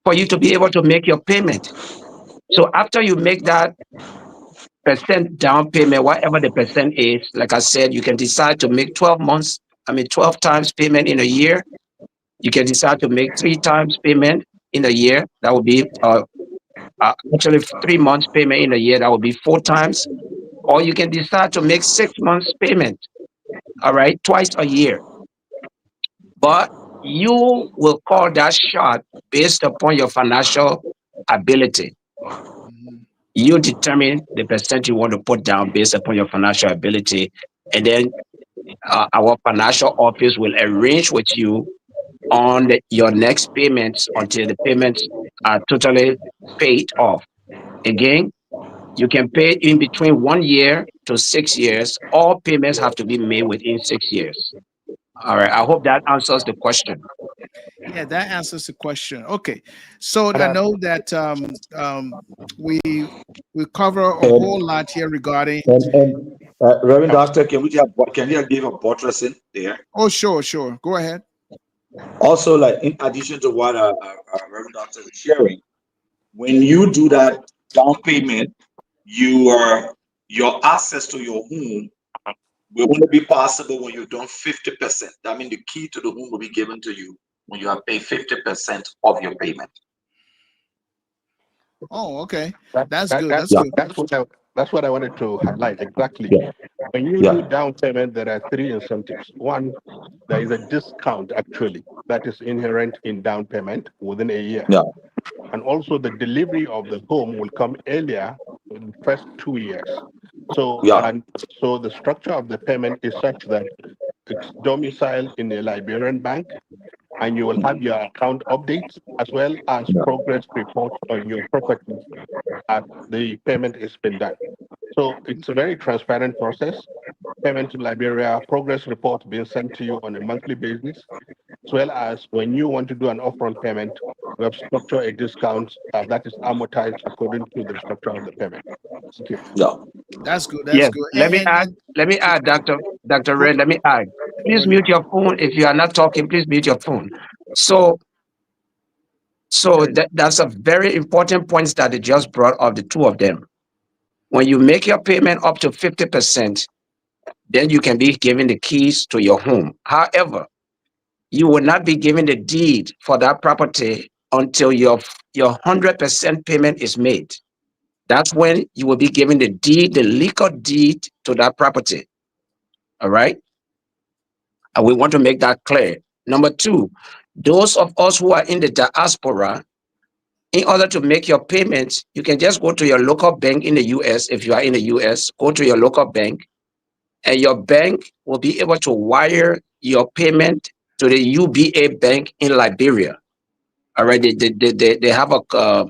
for you to be able to make your payment. So after you make that percent down payment, whatever the percent is, like I said, you can decide to make 12 months, 12 times payment in a year. You can decide to make 3 times payment in a year. That would be actually 3 months payment in a year. That would be 4 times. Or you can decide to make 6 months payment, all right, twice a year. But you will call that shot based upon your financial ability. Mhm. You determine the percent you want to put down based upon your financial ability. And then our financial office will arrange with you on your next payments until the payments are totally paid off. Again, you can pay in between 1 year to 6 years. All payments have to be made within 6 years. All right. I hope that answers the question. Yeah, that answers the question. Okay, so And I know that we cover a And whole lot here regarding. Reverend uh, Doctor, can you give a buttressing there? Oh, sure, sure. Go ahead. Also, like in addition to what Reverend Doctor is sharing, when you do that down payment, your access to your home will only be possible when you've done 50%. That means the key to the home will be given to you when you have paid 50% of your payment. Oh, okay. that, That's that, good. that, That's Yeah, good. that's what I wanted to highlight exactly. yeah, When you do yeah, down payment, there are three incentives. One, there is a discount actually that is inherent in down payment within a year. yeah, And also the delivery of the home will come earlier in the first 2 years. So yeah, and so the structure of the payment is such that it's domiciled in a Liberian bank, and you will have your account updates as well as yeah, progress reports on your property as the payment is been done. So it's a very transparent process. Payment to Liberia, progress report being sent to you on a monthly basis, as well as when you want to do an upfront payment, we have structured a discount that is amortized according to the structure of the payment. Thank you. yeah. That's good. That's Yes. good. Let me add. And Let me add, Dr. go Red. Let me add. go Please ahead. mute your phone. If you are not talking, please mute your phone. So, that's a very important point that they just brought up, the two of them. When you make your payment up to 50%, then you can be given the keys to your home. However, you will not be given the deed for that property until your 100% payment is made. That's when you will be given the deed, the legal deed to that property. All right. And we want to make that clear. Number two, those of us who are in the diaspora, in order to make your payments, you can just go to your local bank in the US. If you are in the US, go to your local bank, and your bank will be able to wire your payment to the UBA bank in Liberia. All right. They have a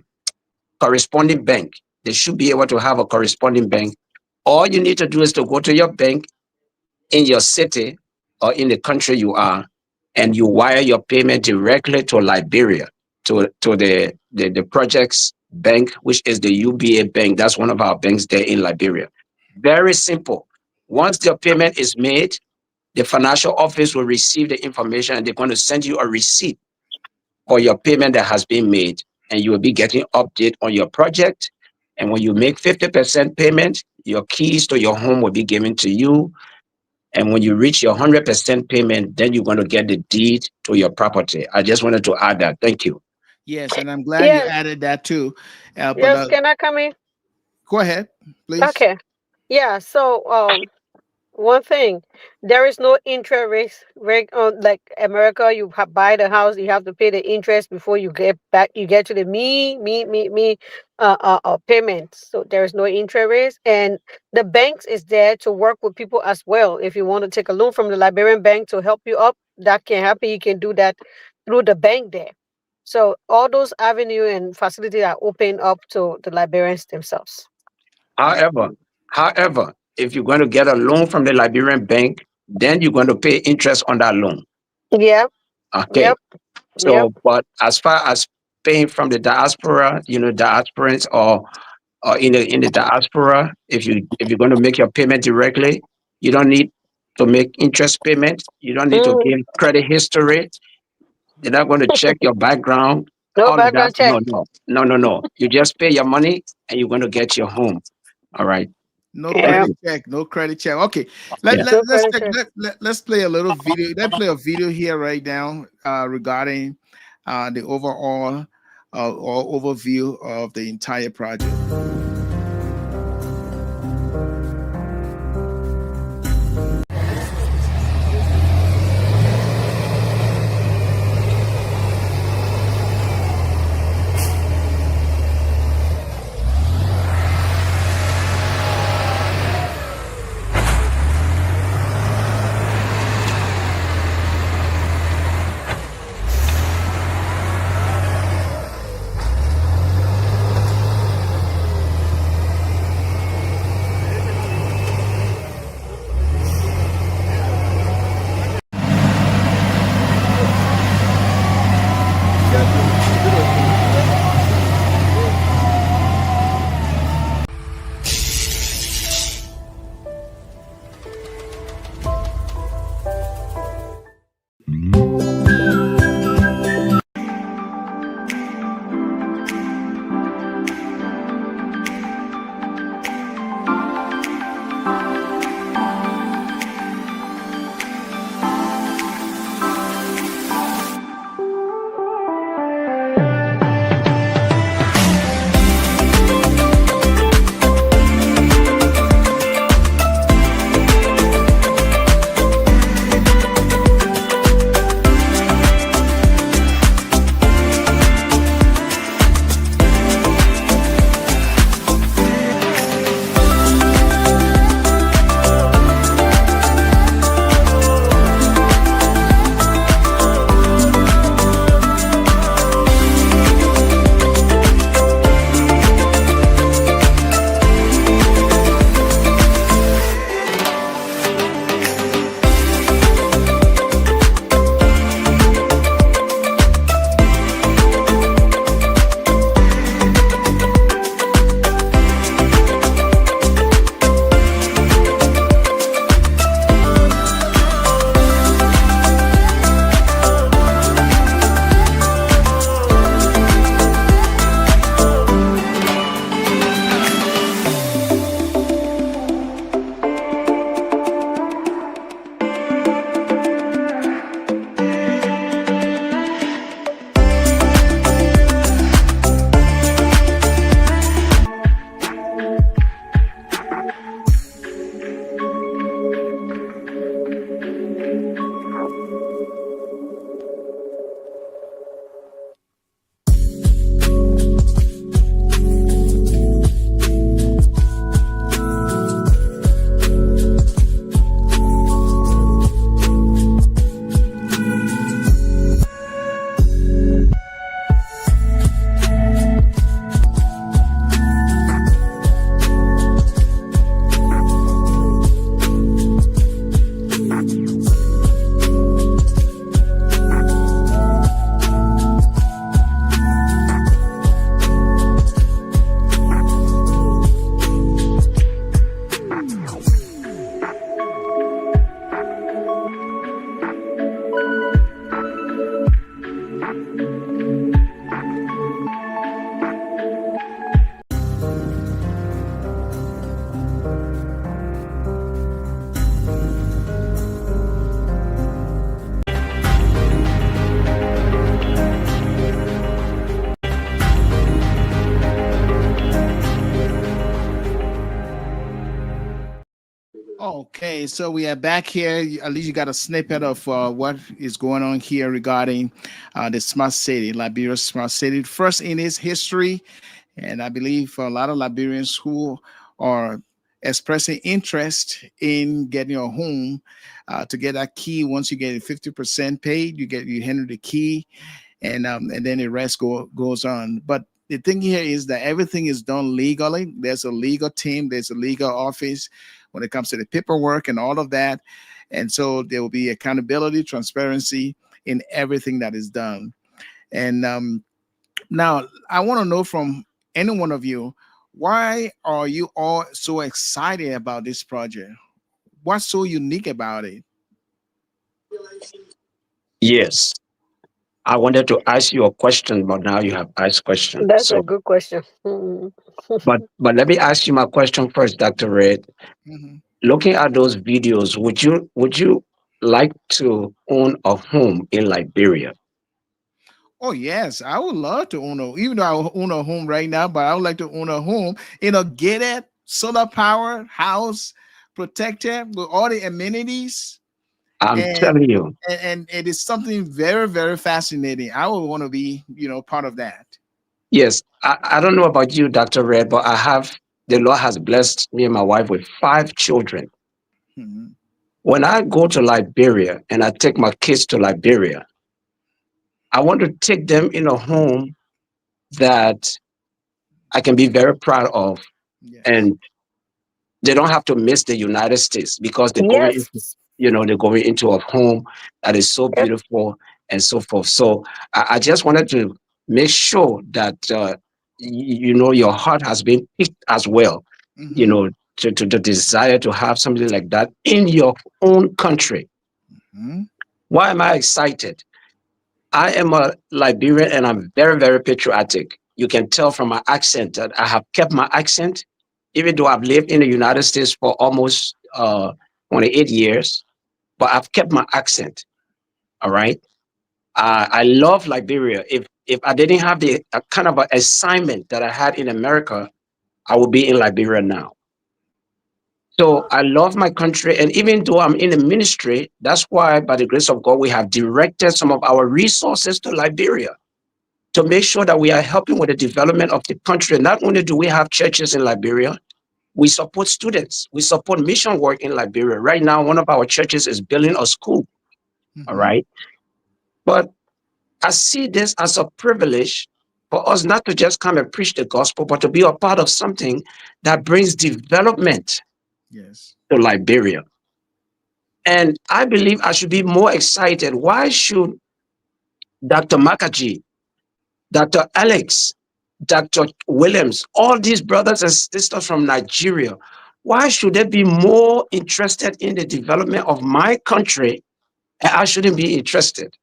corresponding bank. They should be able to have a corresponding bank. All you need to do is to go to your bank in your city or in the country you are, and you wire your payment directly to Liberia, to the project's bank, which is the UBA bank. That's one of our banks there in Liberia. Very simple. Once your payment is made, the financial office will receive the information and they're going to send you a receipt for your payment that has been made, and you will be getting update on your project. And when you make 50% payment, your keys to your home will be given to you. And when you reach your 100% payment, then you're going to get the deed to your property. I just wanted to add that. Thank you. Yes, and I'm glad you Yes, added that too. But yes. Can I come in? go ahead, please. Okay. Yeah. So, one thing, there is no interest rate on, like America. You buy the house, you have to pay the interest before you get back. You get to the payments. So there is no interest rate, and the banks is there to work with people as well. If you want to take a loan from the Liberian bank to help you up, that can happen. You can do that through the bank there. So all those avenue and facilities are open up to the Liberians themselves. Yeah. However, however, if you're going to get a loan from the Liberian bank, then you're going to pay interest on that loan. Yep. Okay. Yep. Yep. So, but as far as paying from the diaspora, diasporans or in the diaspora, if you're going to make your payment directly, you don't need to make interest payment. You don't need to Mm. give credit history. They're not going to check your background. No All of that. background check. No. You just pay your money and you're going to get your home. All right. No Thank Yeah. credit you. check. No credit check. Okay. Yeah. No credit check. Let's play a little video. Let's play a video here right now regarding the overall or overview of the entire project. Okay, so we are back here. At least you got a snippet of what is going on here regarding the smart city, Liberia smart city, first in its history. And I believe for a lot of Liberians who are expressing interest in getting a home, to get that key, once you get 50% paid, you handle the key, and then the rest goes on. But the thing here is that everything is done legally. There's a legal team, there's a legal office. when it comes to the paperwork and all of that. And so there will be accountability, transparency in everything that is done. And now I want to know from any one of you, why are you all so excited about this project? What's so unique about it? Yes. I wanted to ask you a question, but now you have asked question. That's a So, good question. Mm. but let me ask you my question first, Dr. Red. Mhm. Looking at those videos, would you like to own a home in Liberia? Oh yes, I would love to own a, even though I own a home right now, but I would like to own a home in a gated, solar powered house, protected with all the amenities, I'm and telling you, and it is something very, very fascinating. I would want to be, part of that. yes. I don't know about you, Dr. Red, but the Lord has blessed me and my wife with 5 children. Mhm. When I go to Liberia and I take my kids to Liberia, I want to take them in a home that I can be very proud of. Yes. And they don't have to miss the United States because Yes. they're going into a home that is so Yep. beautiful and so forth. So I just wanted to make sure that your heart has been picked as well, you Hmm. know, to the desire to have something like that in your own country. Hmm. Why am I excited? I am a Liberian and I'm very, very patriotic. You can tell from my accent that I have kept my accent, even though I've lived in the United States for almost 28 years, but I've kept my accent. All right. I love Liberia. If I didn't have the kind of a assignment that I had in America, I would be in Liberia now. So I love my country. And even though I'm in the ministry, that's why, by the grace of God, we have directed some of our resources to Liberia to make sure that we are helping with the development of the country. Not only do we have churches in Liberia, we support students, we support mission work in Liberia. Right now, one of our churches is building a school. All Hmm. right. But I see this as a privilege for us not to just come and preach the gospel, but to be a part of something that brings development Yes. to Liberia. And I believe I should be more excited. Why should Dr. Makaji, Dr. Alex, Dr. Williams, all these brothers and sisters from Nigeria, why should they be more interested in the development of my country and I shouldn't be interested?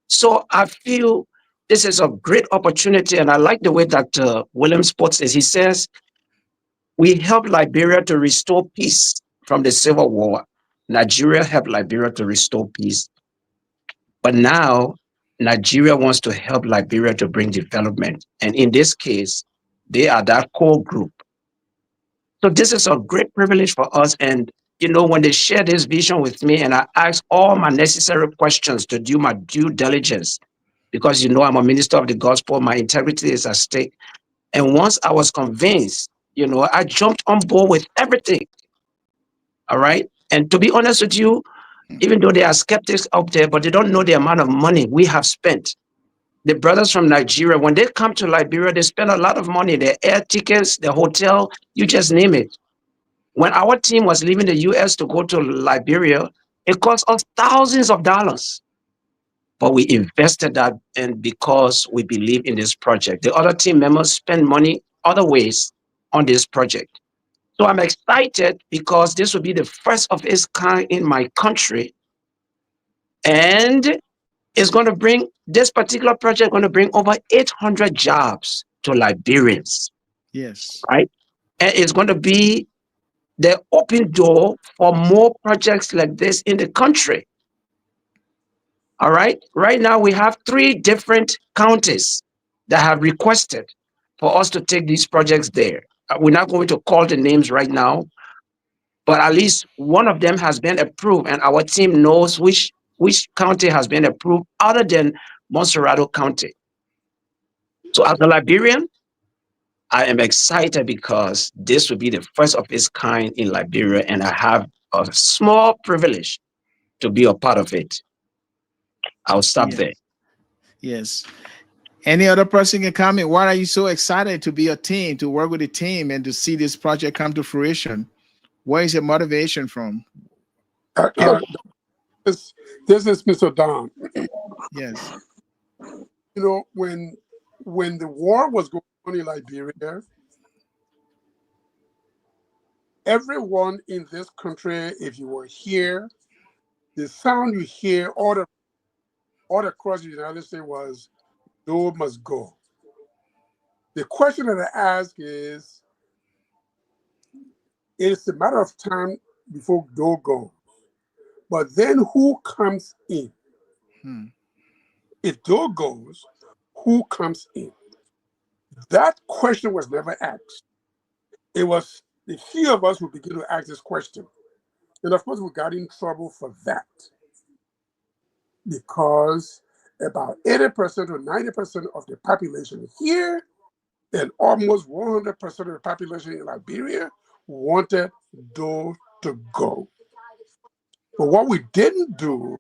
So I feel this is a great opportunity. And I like the way Dr. Williams puts it. He says, we help Liberia to restore peace from the Civil War. Nigeria helped Liberia to restore peace. But now Nigeria wants to help Liberia to bring development. And in this case, they are that core group. So this is a great privilege for us. And when they share this vision with me and I ask all my necessary questions to do my due diligence, because I'm a minister of the gospel, my integrity is at stake. And once I was convinced, I jumped on board with everything. All right. And to be honest with you, even though there are skeptics out there, but they don't know the amount of money we have spent. The brothers from Nigeria, when they come to Liberia, they spend a lot of money, their air tickets, their hotel, you just name it. When our team was leaving the US to go to Liberia, it cost us thousands of dollars. But we invested that and because we believe in this project. The other team members spend money other ways on this project. So I'm excited because this will be the first of its kind in my country. And this particular project going to bring over 800 jobs to Liberians, Yes. right? And it's going to be the open door for more projects like this in the country. All right. Right now, we have 3 different counties that have requested for us to take these projects there. We're not going to call the names right now, but at least one of them has been approved, and our team knows which county has been approved other than Monserrado County. So as a Liberian, I am excited because this will be the first of its kind in Liberia, and I have a small privilege to be a part of it. I'll stop Yes. there. Yes. Any other person can comment? Why are you so excited to be a team, to work with a team, and to see this project come to fruition? Where is your motivation from? Uh, Can, uh, this, this is Mr. Don. yes. You know, when the war was going on in Liberia, everyone in this country, if you were here, the sound you hear all across the United States was "Doe must go." The question that I ask is, it's a matter of time before Doe goes. But then who comes in? Hmm. If Doe goes, who comes in? That question was never asked. It was the few of us who began to ask this question. And of course, we got in trouble for that because about 80% or 90% of the population here and almost 100% of the population in Liberia wanted Doe to go. But what we didn't do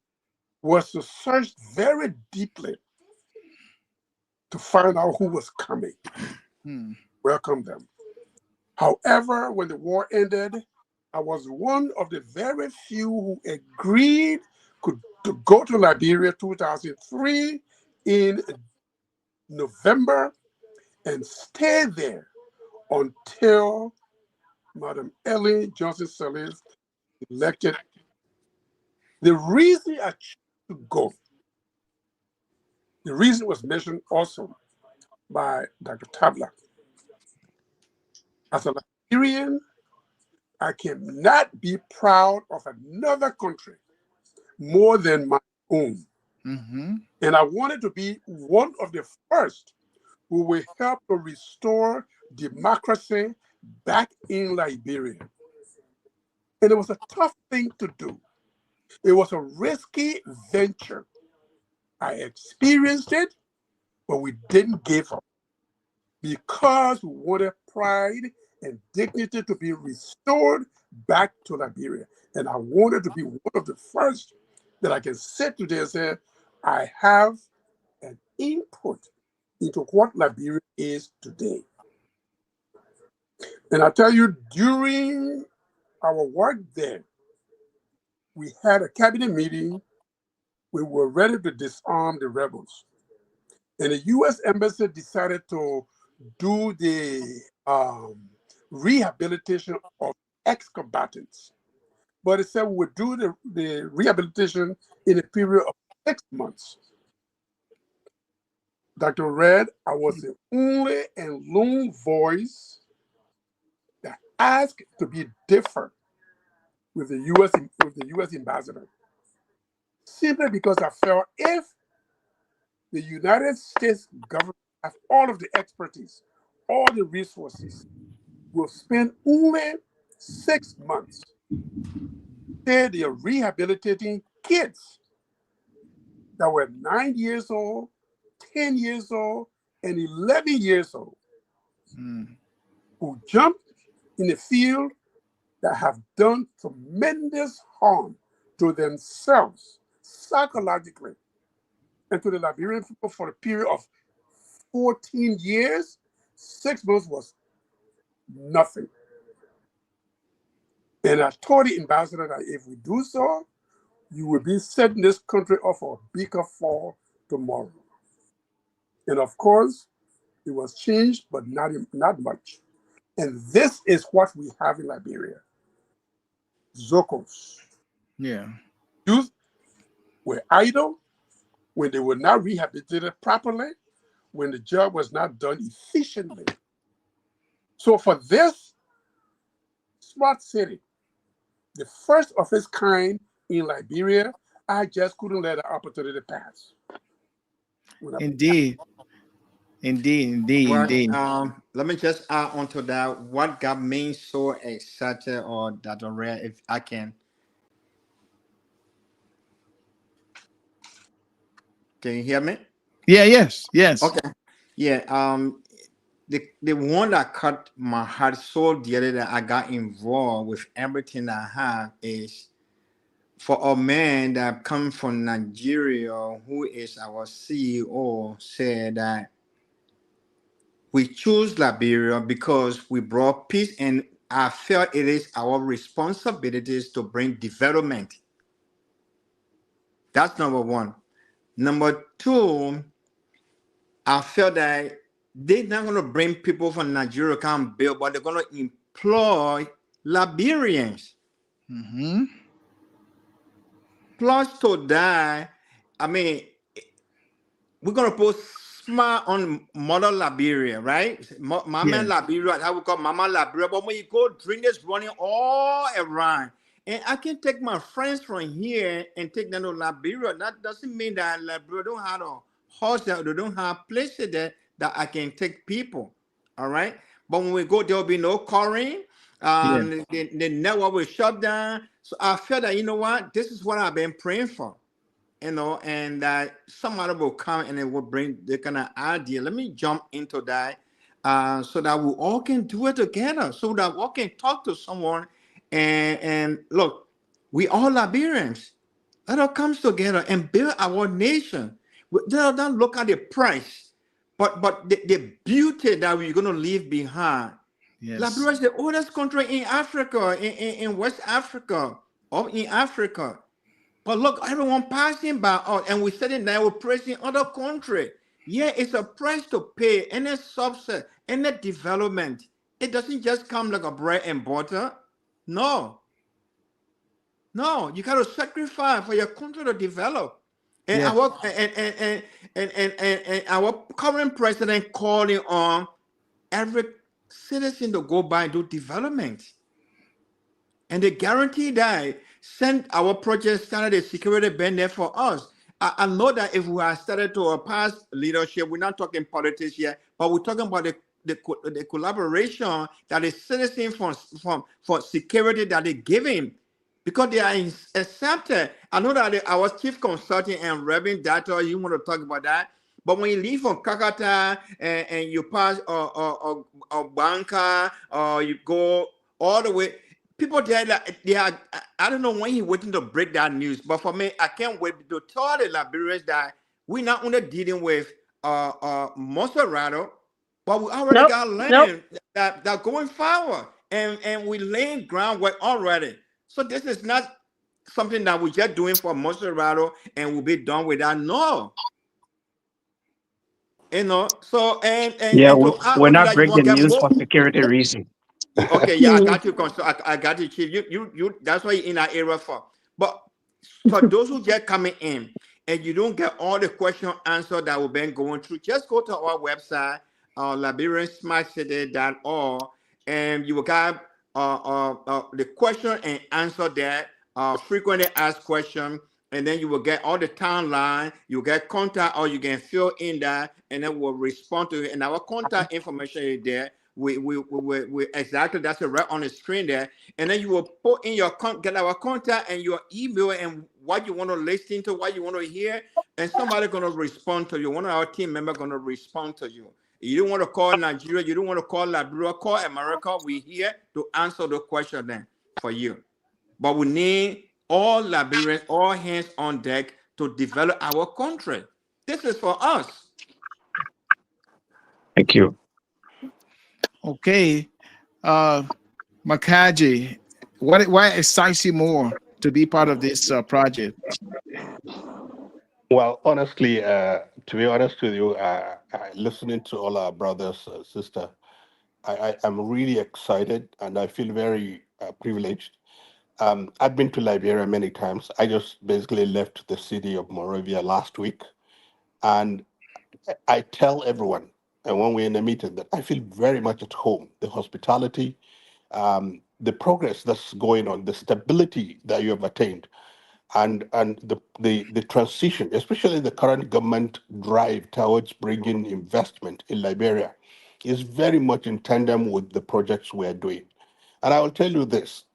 was to search very deeply to find out who was coming, Hmm. welcome them. However, when the war ended, I was one of the very few who agreed to go to Liberia 2003 in November and stay there until Madam Ellen Johnson Sirleaf elected. The reason I chose to go, the reason was mentioned also by Dr. Tabla. As a Liberian, I cannot be proud of another country more than my own. Mm-hmm. And I wanted to be one of the first who will help to restore democracy back in Liberia. And it was a tough thing to do. It was a risky venture. I experienced it, but we didn't give up because we wanted pride and dignity to be restored back to Liberia. And I wanted to be one of the first that I can sit today and say, I have an input into what Liberia is today. And I tell you, during our work there, we had a cabinet meeting. We were ready to disarm the rebels. And the U.S. Embassy decided to do the rehabilitation of ex-combatants. But it said we would do the rehabilitation in a period of 6 months. Dr. Red, I was the only and lone voice that asked to be different with the U.S. ambassador, simply because I felt if the United States government has all of the expertise, all the resources, will spend only 6 months. Say they are rehabilitating kids that were 9 years old, 10 years old, and 11 years old, Hmm. who jumped in the field that have done tremendous harm to themselves psychologically and to the Liberian people for a period of 14 years. 6 months was nothing. And I told the ambassador that if we do so, you will be setting this country off for a bigger fall tomorrow. And of course, it was changed, but not much. And this is what we have in Liberia. Zocos. Yeah. Youth were idle when they were not rehabilitated properly, when the job was not done efficiently. So for this smart city, the first of its kind in Liberia, I just couldn't let the opportunity pass. Indeed. Indeed. Indeed. Well, Indeed. let me just add on to that. What got me so excited, or that rare, if I can you hear me? Yeah. Yes. Yes. Okay. Yeah. The one that cut my heart so dearly that I got involved with everything I have is for a man that come from Nigeria, who is our CEO, said that we choose Liberia because we brought peace. And I feel it is our responsibilities to bring development. That's number one. Number two, I feel that they're not going to bring people from Nigeria come build, but they're going to employ Liberians. Mm-hmm. Plus to that, I mean, we're gonna put smart on Mother Liberia, right? Mama Yes. Liberia, how we call Mama Liberia. But when you go, drink this running all around. And I can take my friends from here and take them to Liberia. That doesn't mean that Liberia don't have a horse there, they don't have places there that I can take people. All right. But when we go, there'll be no quarrying. Yes. The network will shut down. So I feel that, you know what, this is what I've been praying for, and that somebody will come and it will bring the kind of idea. Let me jump into that, so that we all can do it together, so that we all can talk to someone and look, we all Liberians. Let us come together and build our nation. Let us not look at the price, but the beauty that we're going to leave behind. Yes. Liberia is the oldest country in Africa, in West Africa, or in Africa. But look, everyone passing by us, and we're sitting there, we're praising other country. Yeah, it's a price to pay. Any subset, any development, it doesn't just come like a bread and butter. No, no, you got to sacrifice for your country to develop. And Yes. and our current president calling on every citizen to go by and do development. And they guarantee that send our project started a security band there for us. I know that if we have started to pass leadership, we're not talking politics yet, but we're talking about the collaboration that is citizen for security that they're giving, because they are accepted. I know that our chief consultant and Reverend Data, you want to talk about that. But when you leave from Kakata and you pass a Banka, or you go all the way, people there, like, they are, I don't know when he's waiting to break that news, but for me, I can't wait to tell the Liberians that we're not only dealing with Monserrato, but we already Nope. got Nope. land that going forward, and we laying groundwork already. So this is not something that we're just doing for Monserrato and we'll be done with that. No, So Yeah, and to add we're on to not that, you want breaking to get news more. for security reasons. Okay, yeah, I Hmm. got you, I got you, Chief. You. That's why you're in that area for. But for those who just coming in and you don't get all the question answered that we've been going through, just go to our website, liberiansmartcity.org, and you will get the question and answer there, frequently asked question, and then you will get all the timeline, you get contact, or you can fill in that, and then we'll respond to it. And our contact information is there. We exactly, that's it right on the screen there, and then you will put in your get our contact and your email and what you want to listen to, what you want to hear, and somebody gonna respond to you. One of our team member gonna respond to you. You don't want to call Nigeria, you don't want to call Liberia, call America. We're here to answer the question then for you. But we need all Liberians, all hands on deck to develop our country. This is for us. Thank you. Okay. Makaji, why excites you more to be part of this project? Well, honestly, to be honest with you, listening to all our brothers, sister, I'm really excited and I feel very privileged. I've been to Liberia many times. I just basically left the city of Monrovia last week, and I tell everyone, and when we're in a meeting, that I feel very much at home. The hospitality, the progress that's going on, the stability that you have attained, and the transition, especially the current government drive towards bringing investment in Liberia, is very much in tandem with the projects we are doing. And I will tell you this: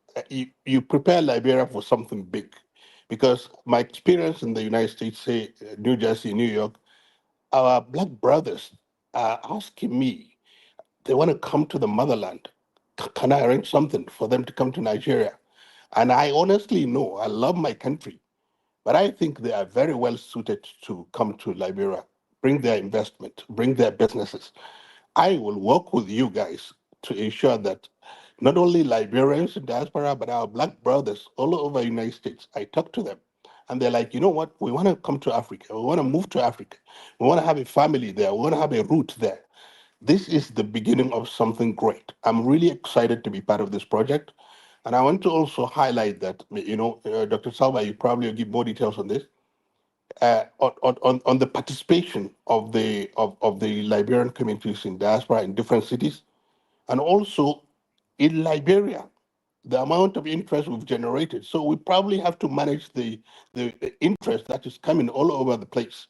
you prepare Liberia for something big, because my experience in the United States, say New Jersey, New York, our black brothers are asking me, they want to come to the motherland. Can I arrange something for them to come to Nigeria? And I honestly know I love my country, but I think they are very well suited to come to Liberia, bring their investment, bring their businesses. I will work with you guys to ensure that not only Liberians in diaspora, but our black brothers all over the United States. I talk to them and they're like, you know what? We want to come to Africa. We want to move to Africa. We want to have a family there. We want to have a root there. This is the beginning of something great. I'm really excited to be part of this project. And I want to also highlight that, Dr. Salva, you probably will give more details on this, on the participation of the Liberian communities in diaspora in different cities, and also in Liberia, the amount of interest we've generated. So we probably have to manage the interest that is coming all over the place.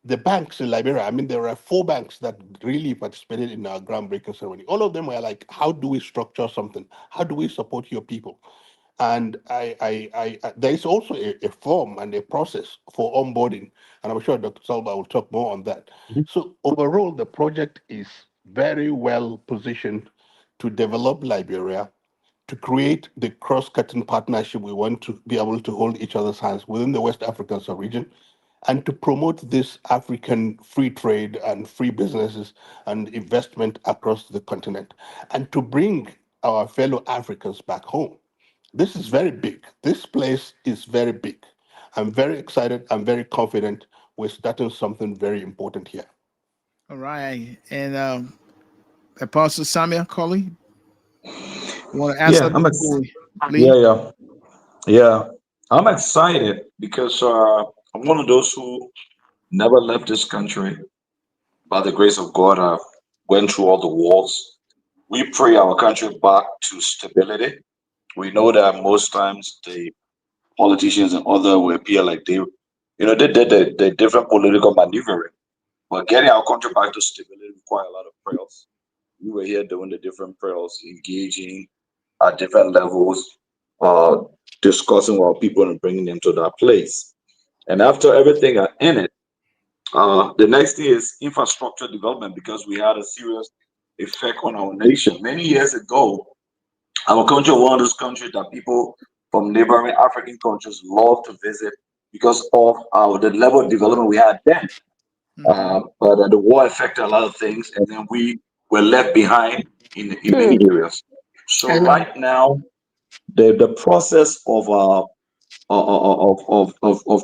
The banks in Liberia, I mean, there are 4 banks that really participated in our groundbreaking ceremony. All of them were like, how do we structure something? How do we support your people? And there is also a form and a process for onboarding, and I'm sure Dr. Salva will talk more on that. So overall, the project is very well positioned to develop Liberia, to create the cross-cutting partnership we want to be able to hold each other's hands within the West African sub-region, and to promote this African free trade and free businesses and investment across the continent, and to bring our fellow Africans back home. This is very big. This place is very big. I'm very excited. I'm very confident we're starting something very important here. All right. And Apostle Samuel Colley, you want to add Yeah, something before we yeah, leave? yeah, yeah. I'm excited because I'm one of those who never left this country. By the grace of God, I went through all the wars. We pray our country back to stability. We know that most times the politicians and other will appear like they did the different political maneuvering. But getting our country back to stability require a lot of prayers. We were here doing the different prayers, engaging at different levels, uh, discussing with our people and bringing them to that place. And after everything are in it, the next thing is infrastructure development because we had a serious effect on our nation. Many years ago, our country was one of those countries that people from neighboring African countries love to visit because of the level of development we had then. Hmm. But the war affected a lot of things, and then we were left behind in Hmm, many areas. I So know. right now, the process of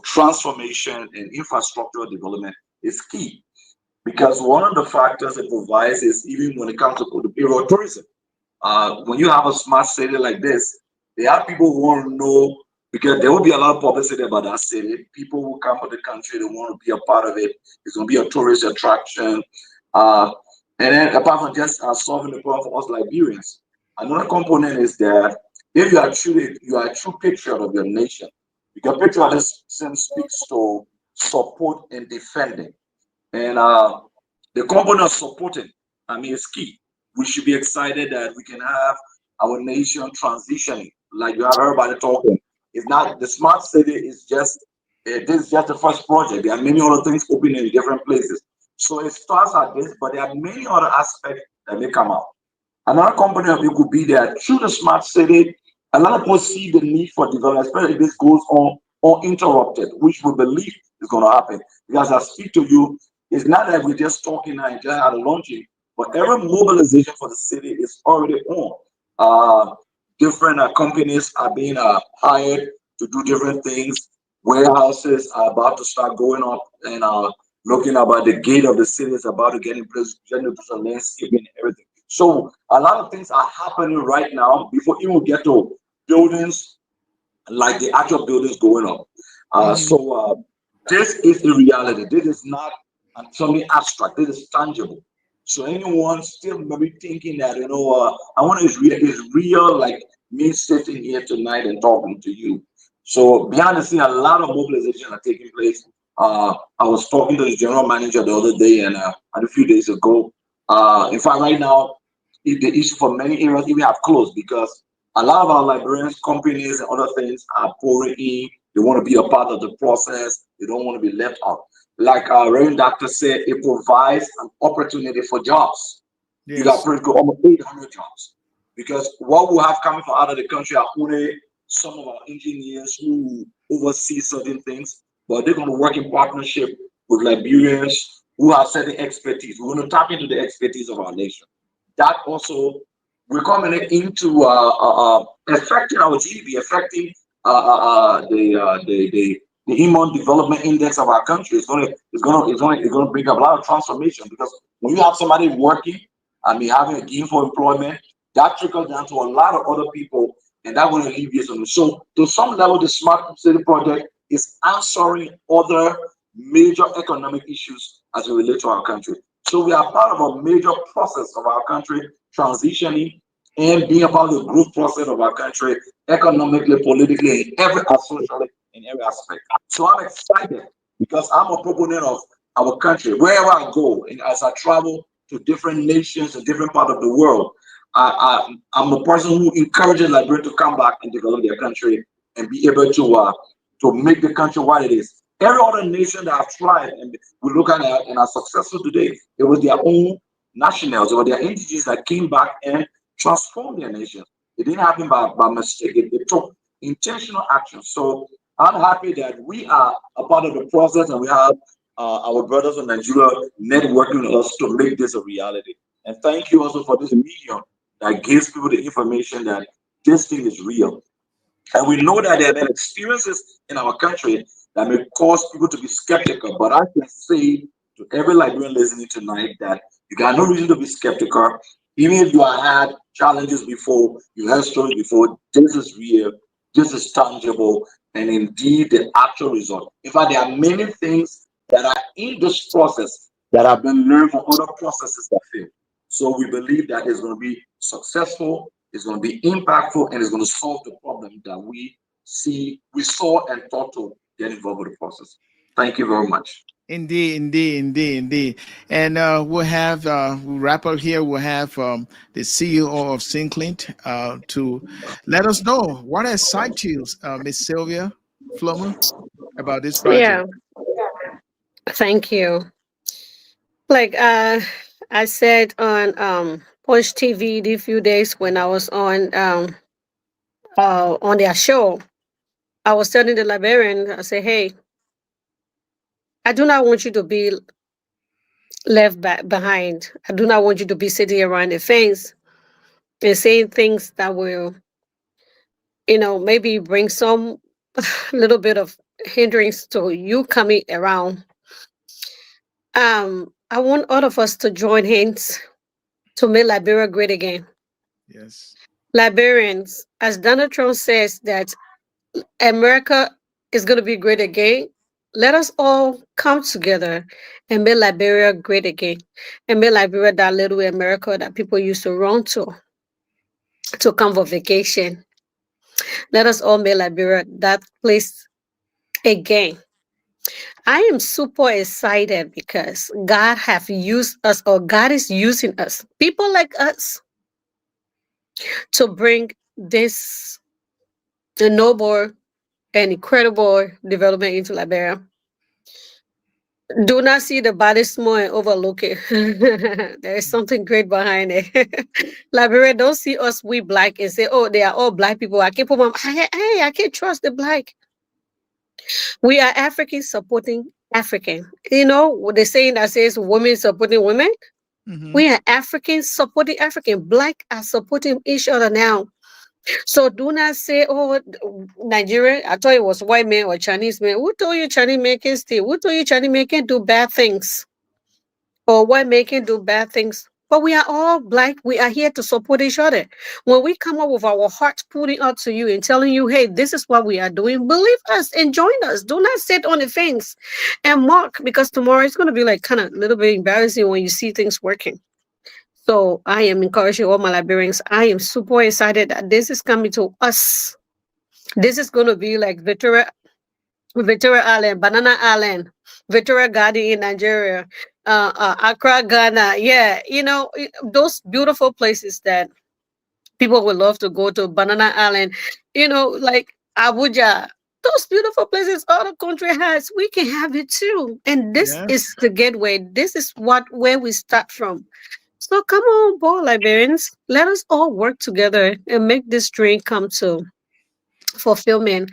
transformation and infrastructural development is key because one of the factors it provides is even when it comes to the payroll tourism. When you have a smart city like this, there are people who want to know because there will be a lot of publicity about that city. People who come to the country, they want to be a part of it. It's going to be a tourist attraction. Uh, and then apart from just solving the problem for us Liberians, another component is that if you are a true patriot of your nation, because patriotism speaks to support and defending. And the component of supporting, I mean, is key. We should be excited that we can have our nation transitioning. Like you have everybody talking. It's not the smart city is just this is just the first project. There are many other things opening in different places. So it starts at this, but there are many other aspects that may come out. Another component of it could be that through the smart city, a lot of people see the need for development, especially if this goes on uninterrupted, which we believe is going to happen. Because I speak to you, it's not that we're just talking now and just out of launching, but every mobilization for the city is already on. Different companies are being hired to do different things. Warehouses are about to start going up and looking about the gate of the city is about to get in place, general landscaping and everything. So a lot of things are happening right now before even we get to buildings like the actual buildings going up. Hmm. This is the reality. This is not something abstract. This is tangible. So anyone still maybe thinking that I want to is real like me sitting here tonight and talking to you. So behind the scene, a lot of mobilization are taking place. I was talking to the general manager the other day and a few days ago. In fact, right now, the issue for many areas even have closed because a lot of our Liberians, companies, and other things are pouring in. They want to be a part of the process. They don't want to be left out. Like our Reverend Doctor said, it provides an opportunity for jobs. You got Yes. pretty good almost 800 jobs. Because what we have coming from out of the country are only some of our engineers who oversee certain things, but they're going to work in partnership with Liberians who have certain expertise. We're going to tap into the expertise of our nation. That also we're coming into affecting our GDP, affecting the human development index of our country. It's gonna bring up a lot of transformation because when you have somebody working, I mean having a gainful employment, that trickles down to a lot of other people, and that will alleviate some. So to some level, the smart city project is answering other major economic issues as it relates to our country. So we are part of a major process of our country transitioning and being a part of the growth process of our country, economically, politically, in every socially, in every aspect. So I'm excited because I'm a proponent of our country. Wherever I go, and as I travel to different nations and different parts of the world, I'm a person who encourages Liberia to come back and develop their country and be able to make the country what it is. Every other nation that have tried and we look at it and are successful today, it was their own nationals or their entities that came back and transformed their nations. It didn't happen by mistake. It took intentional action. So I'm happy that we are a part of the process and we have our brothers in Nigeria networking with us to make this a reality. And thank you also for this medium that gives people the information that this thing is real. And we know that there have been experiences in our country that may cause people to be skeptical. But I can say to every Liberian listening tonight that you got no reason to be skeptical. Even if you have had challenges before, you had stories before, this is real, this is tangible, and indeed the actual result. In fact, there are many things that are in this process that have been learned from other processes that fail. So we believe that it's going to be successful, it's going to be impactful, and it's going to solve the problem that we saw and thought to get involved with the process. Thank you very much. Indeed, indeed, indeed, indeed. And we'll have, we'll wrap up here. We'll have the CEO of Synclint to let us know what excites you, Miss Sylvia Flomo, about this project. Yeah, thank you. Like I said on Push TV the few days when I was on their show, I was telling the librarian, I say, hey, I do not want you to be left back behind. I do not want you to be sitting around the fence and saying things that will, maybe bring some little bit of hindrance to you coming around. I want all of us to join hands to make Liberia great again. Yes. Liberians, as Donald Trump says that America is going to be great again, let us all come together and make Liberia great again. And make Liberia that little America that people used to run to come for vacation. Let us all make Liberia that place again. I am super excited because God have used us, or God is using us, people like us, to bring this noble and incredible development into Liberia. Do not see the body small and overlook it. There is something great behind it. Liberia, don't see us, we black, and say, oh, they are all black people. I can't put my, hey, I can't trust the black. We are African supporting African. The saying that says women supporting women. Mm-hmm. We are Africans supporting African. Black are supporting each other now. So do not say, oh, Nigeria, I thought it was white man or Chinese man. Who told you Chinese man can steal? Who told you Chinese man can do bad things? Or white man can do bad things? But we are all black. We are here to support each other. When we come up with our hearts putting out to you and telling you, hey, this is what we are doing, believe us and join us. Do not sit on the fence and mock, because tomorrow it's going to be like kind of a little bit embarrassing when you see things working. So I am encouraging all my Liberians. I am super excited that this is coming to us. This is going to be like Victoria Island, Banana Island, Victoria Garden in Nigeria, Accra, Ghana. Yeah, those beautiful places that people would love to go to. Banana Island, like Abuja. Those beautiful places all the country has, we can have it too. And this Yes. is the gateway. This is where we start from. So come on board, Liberians. Let us all work together and make this dream come to fulfillment.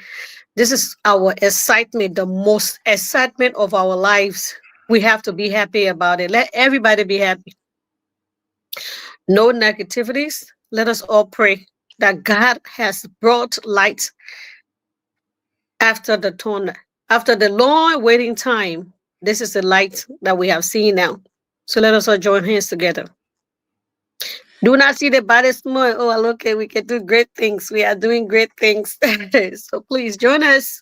This is our excitement, the most excitement of our lives. We have to be happy about it. Let everybody be happy. No negativities. let us all pray that God has brought light after the tunnel, after the long waiting time. This is the light that we have seen now. So let us all join hands together. Do not see the baddest smile. Oh, look, we can do great things. We are doing great things. So please join us.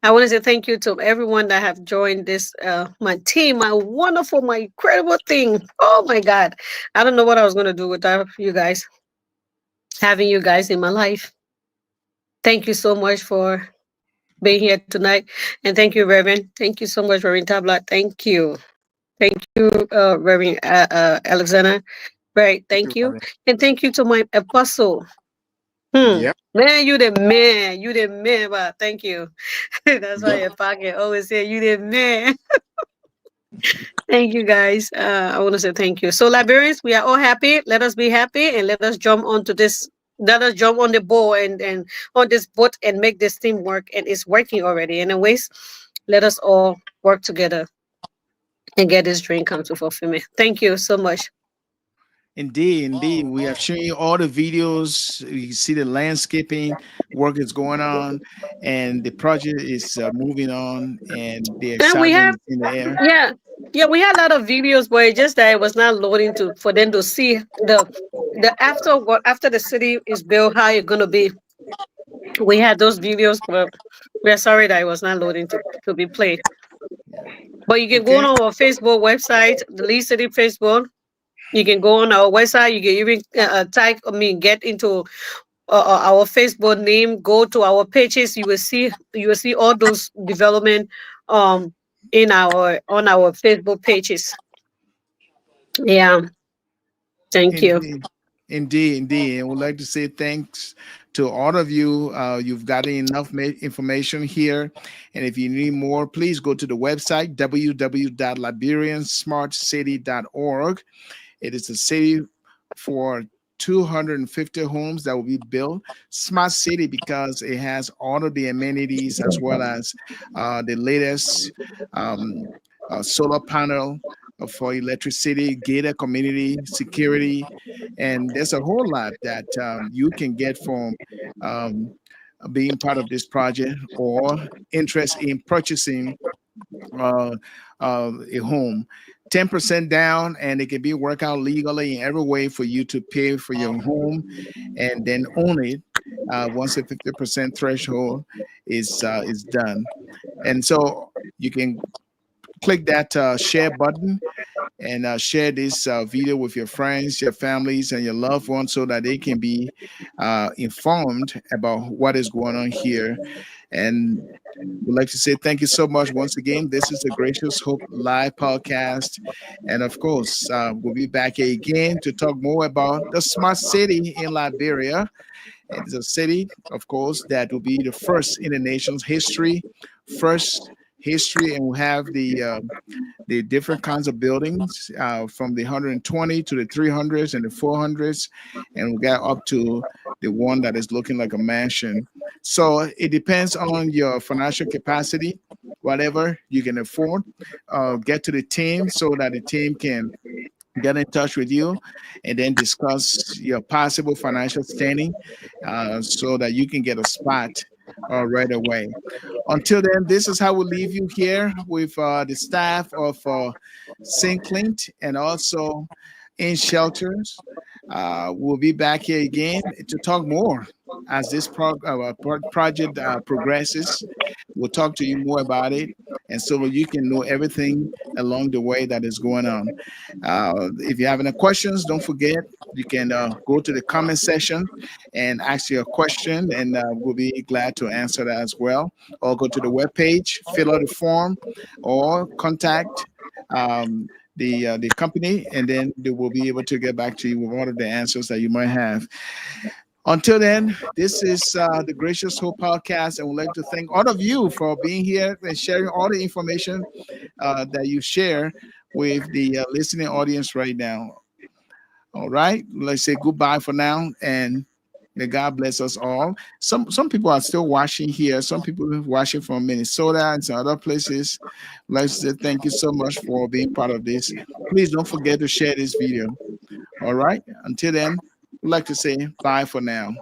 I want to say thank you to everyone that have joined this, my team, my wonderful, my incredible thing. Oh my God. I don't know what I was going to do without you guys, having you guys in my life. Thank you so much for being here tonight. And thank you, Reverend. Thank you so much, Reverend Tabla. Thank you. Thank you, Reverend Alexander. Right. Thank you, Thank you. Reverend. And thank you to my apostle. Yep. Man, you the man. You the man. But thank you. That's why Yep. your pocket always say you the man. Thank you, guys. I want to say thank you. So, Liberians, we are all happy. Let us be happy and let us jump onto this. Let us jump on the ball and on this boat and make this team work. And it's working already. Anyways, let us all work together and get this dream come to fulfillment. Thank you so much. Indeed, indeed. We have shown you all the videos. You can see the landscaping work is going on, and the project is moving on, and the And we excitement have, is in the air. yeah, yeah, we had a lot of videos, but it's just that it was not loading to for them to see the after what after the city is built, how it's gonna be. We had those videos, but we are sorry that it was not loading to be played. Yeah. But you can go on Okay. our Facebook website, the Lee City Facebook. You can go on our website. You can even type, get into our Facebook name. Go to our pages. You will see all those development um in our on our Facebook pages. Yeah, thank you. Indeed. Indeed, indeed. And would like to say thanks to all of you. You've gotten enough information here. And if you need more, please go to the website, www.liberiansmartcity.org. It is a city for 250 homes that will be built. Smart city because it has all of the amenities as well as the latest um, solar panel for electricity, gated community security, and there's a whole lot that you can get from um, being part of this project or interest in purchasing uh, a home. 10% down, and it can be worked out legally in every way for you to pay for your home and then own it once the 50% threshold is done. And so you can click that share button and share this video with your friends, your families, and your loved ones so that they can be informed about what is going on here. And we'd like to say thank you so much once again. This is the Gracious Hope Live podcast. And of course, we'll be back here again to talk more about the smart city in Liberia. It is a city, of course, that will be the first in the nation's history, first history, and we'll have the different kinds of buildings from the 120 to the 300s and the 400s, and we got up to the one that is looking like a mansion. So it depends on your financial capacity, whatever you can afford. Get to the team so that the team can get in touch with you and then discuss your possible financial standing so that you can get a spot right away. Until then, this is how we leave you here with the staff of St. Clint and also in shelters. We'll be back here again to talk more as this project progresses. We'll talk to you more about it, and so you can know everything along the way that is going on. If you have any questions, don't forget you can go to the comment section and ask your question, and we'll be glad to answer that as well. Or go to the webpage, fill out the form, or contact the company, and then they will be able to get back to you with all of the answers that you might have. Until then, this is the Gracious Hope podcast, and we'd like to thank all of you for being here and sharing all the information that you share with the listening audience right now. All right, let's say goodbye for now, and may God bless us all. Some people are still watching here. Some people are watching from Minnesota and some other places. Let's say thank you so much for being part of this. Please don't forget to share this video. All right. Until then, would like to say bye for now.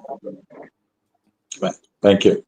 Thank you.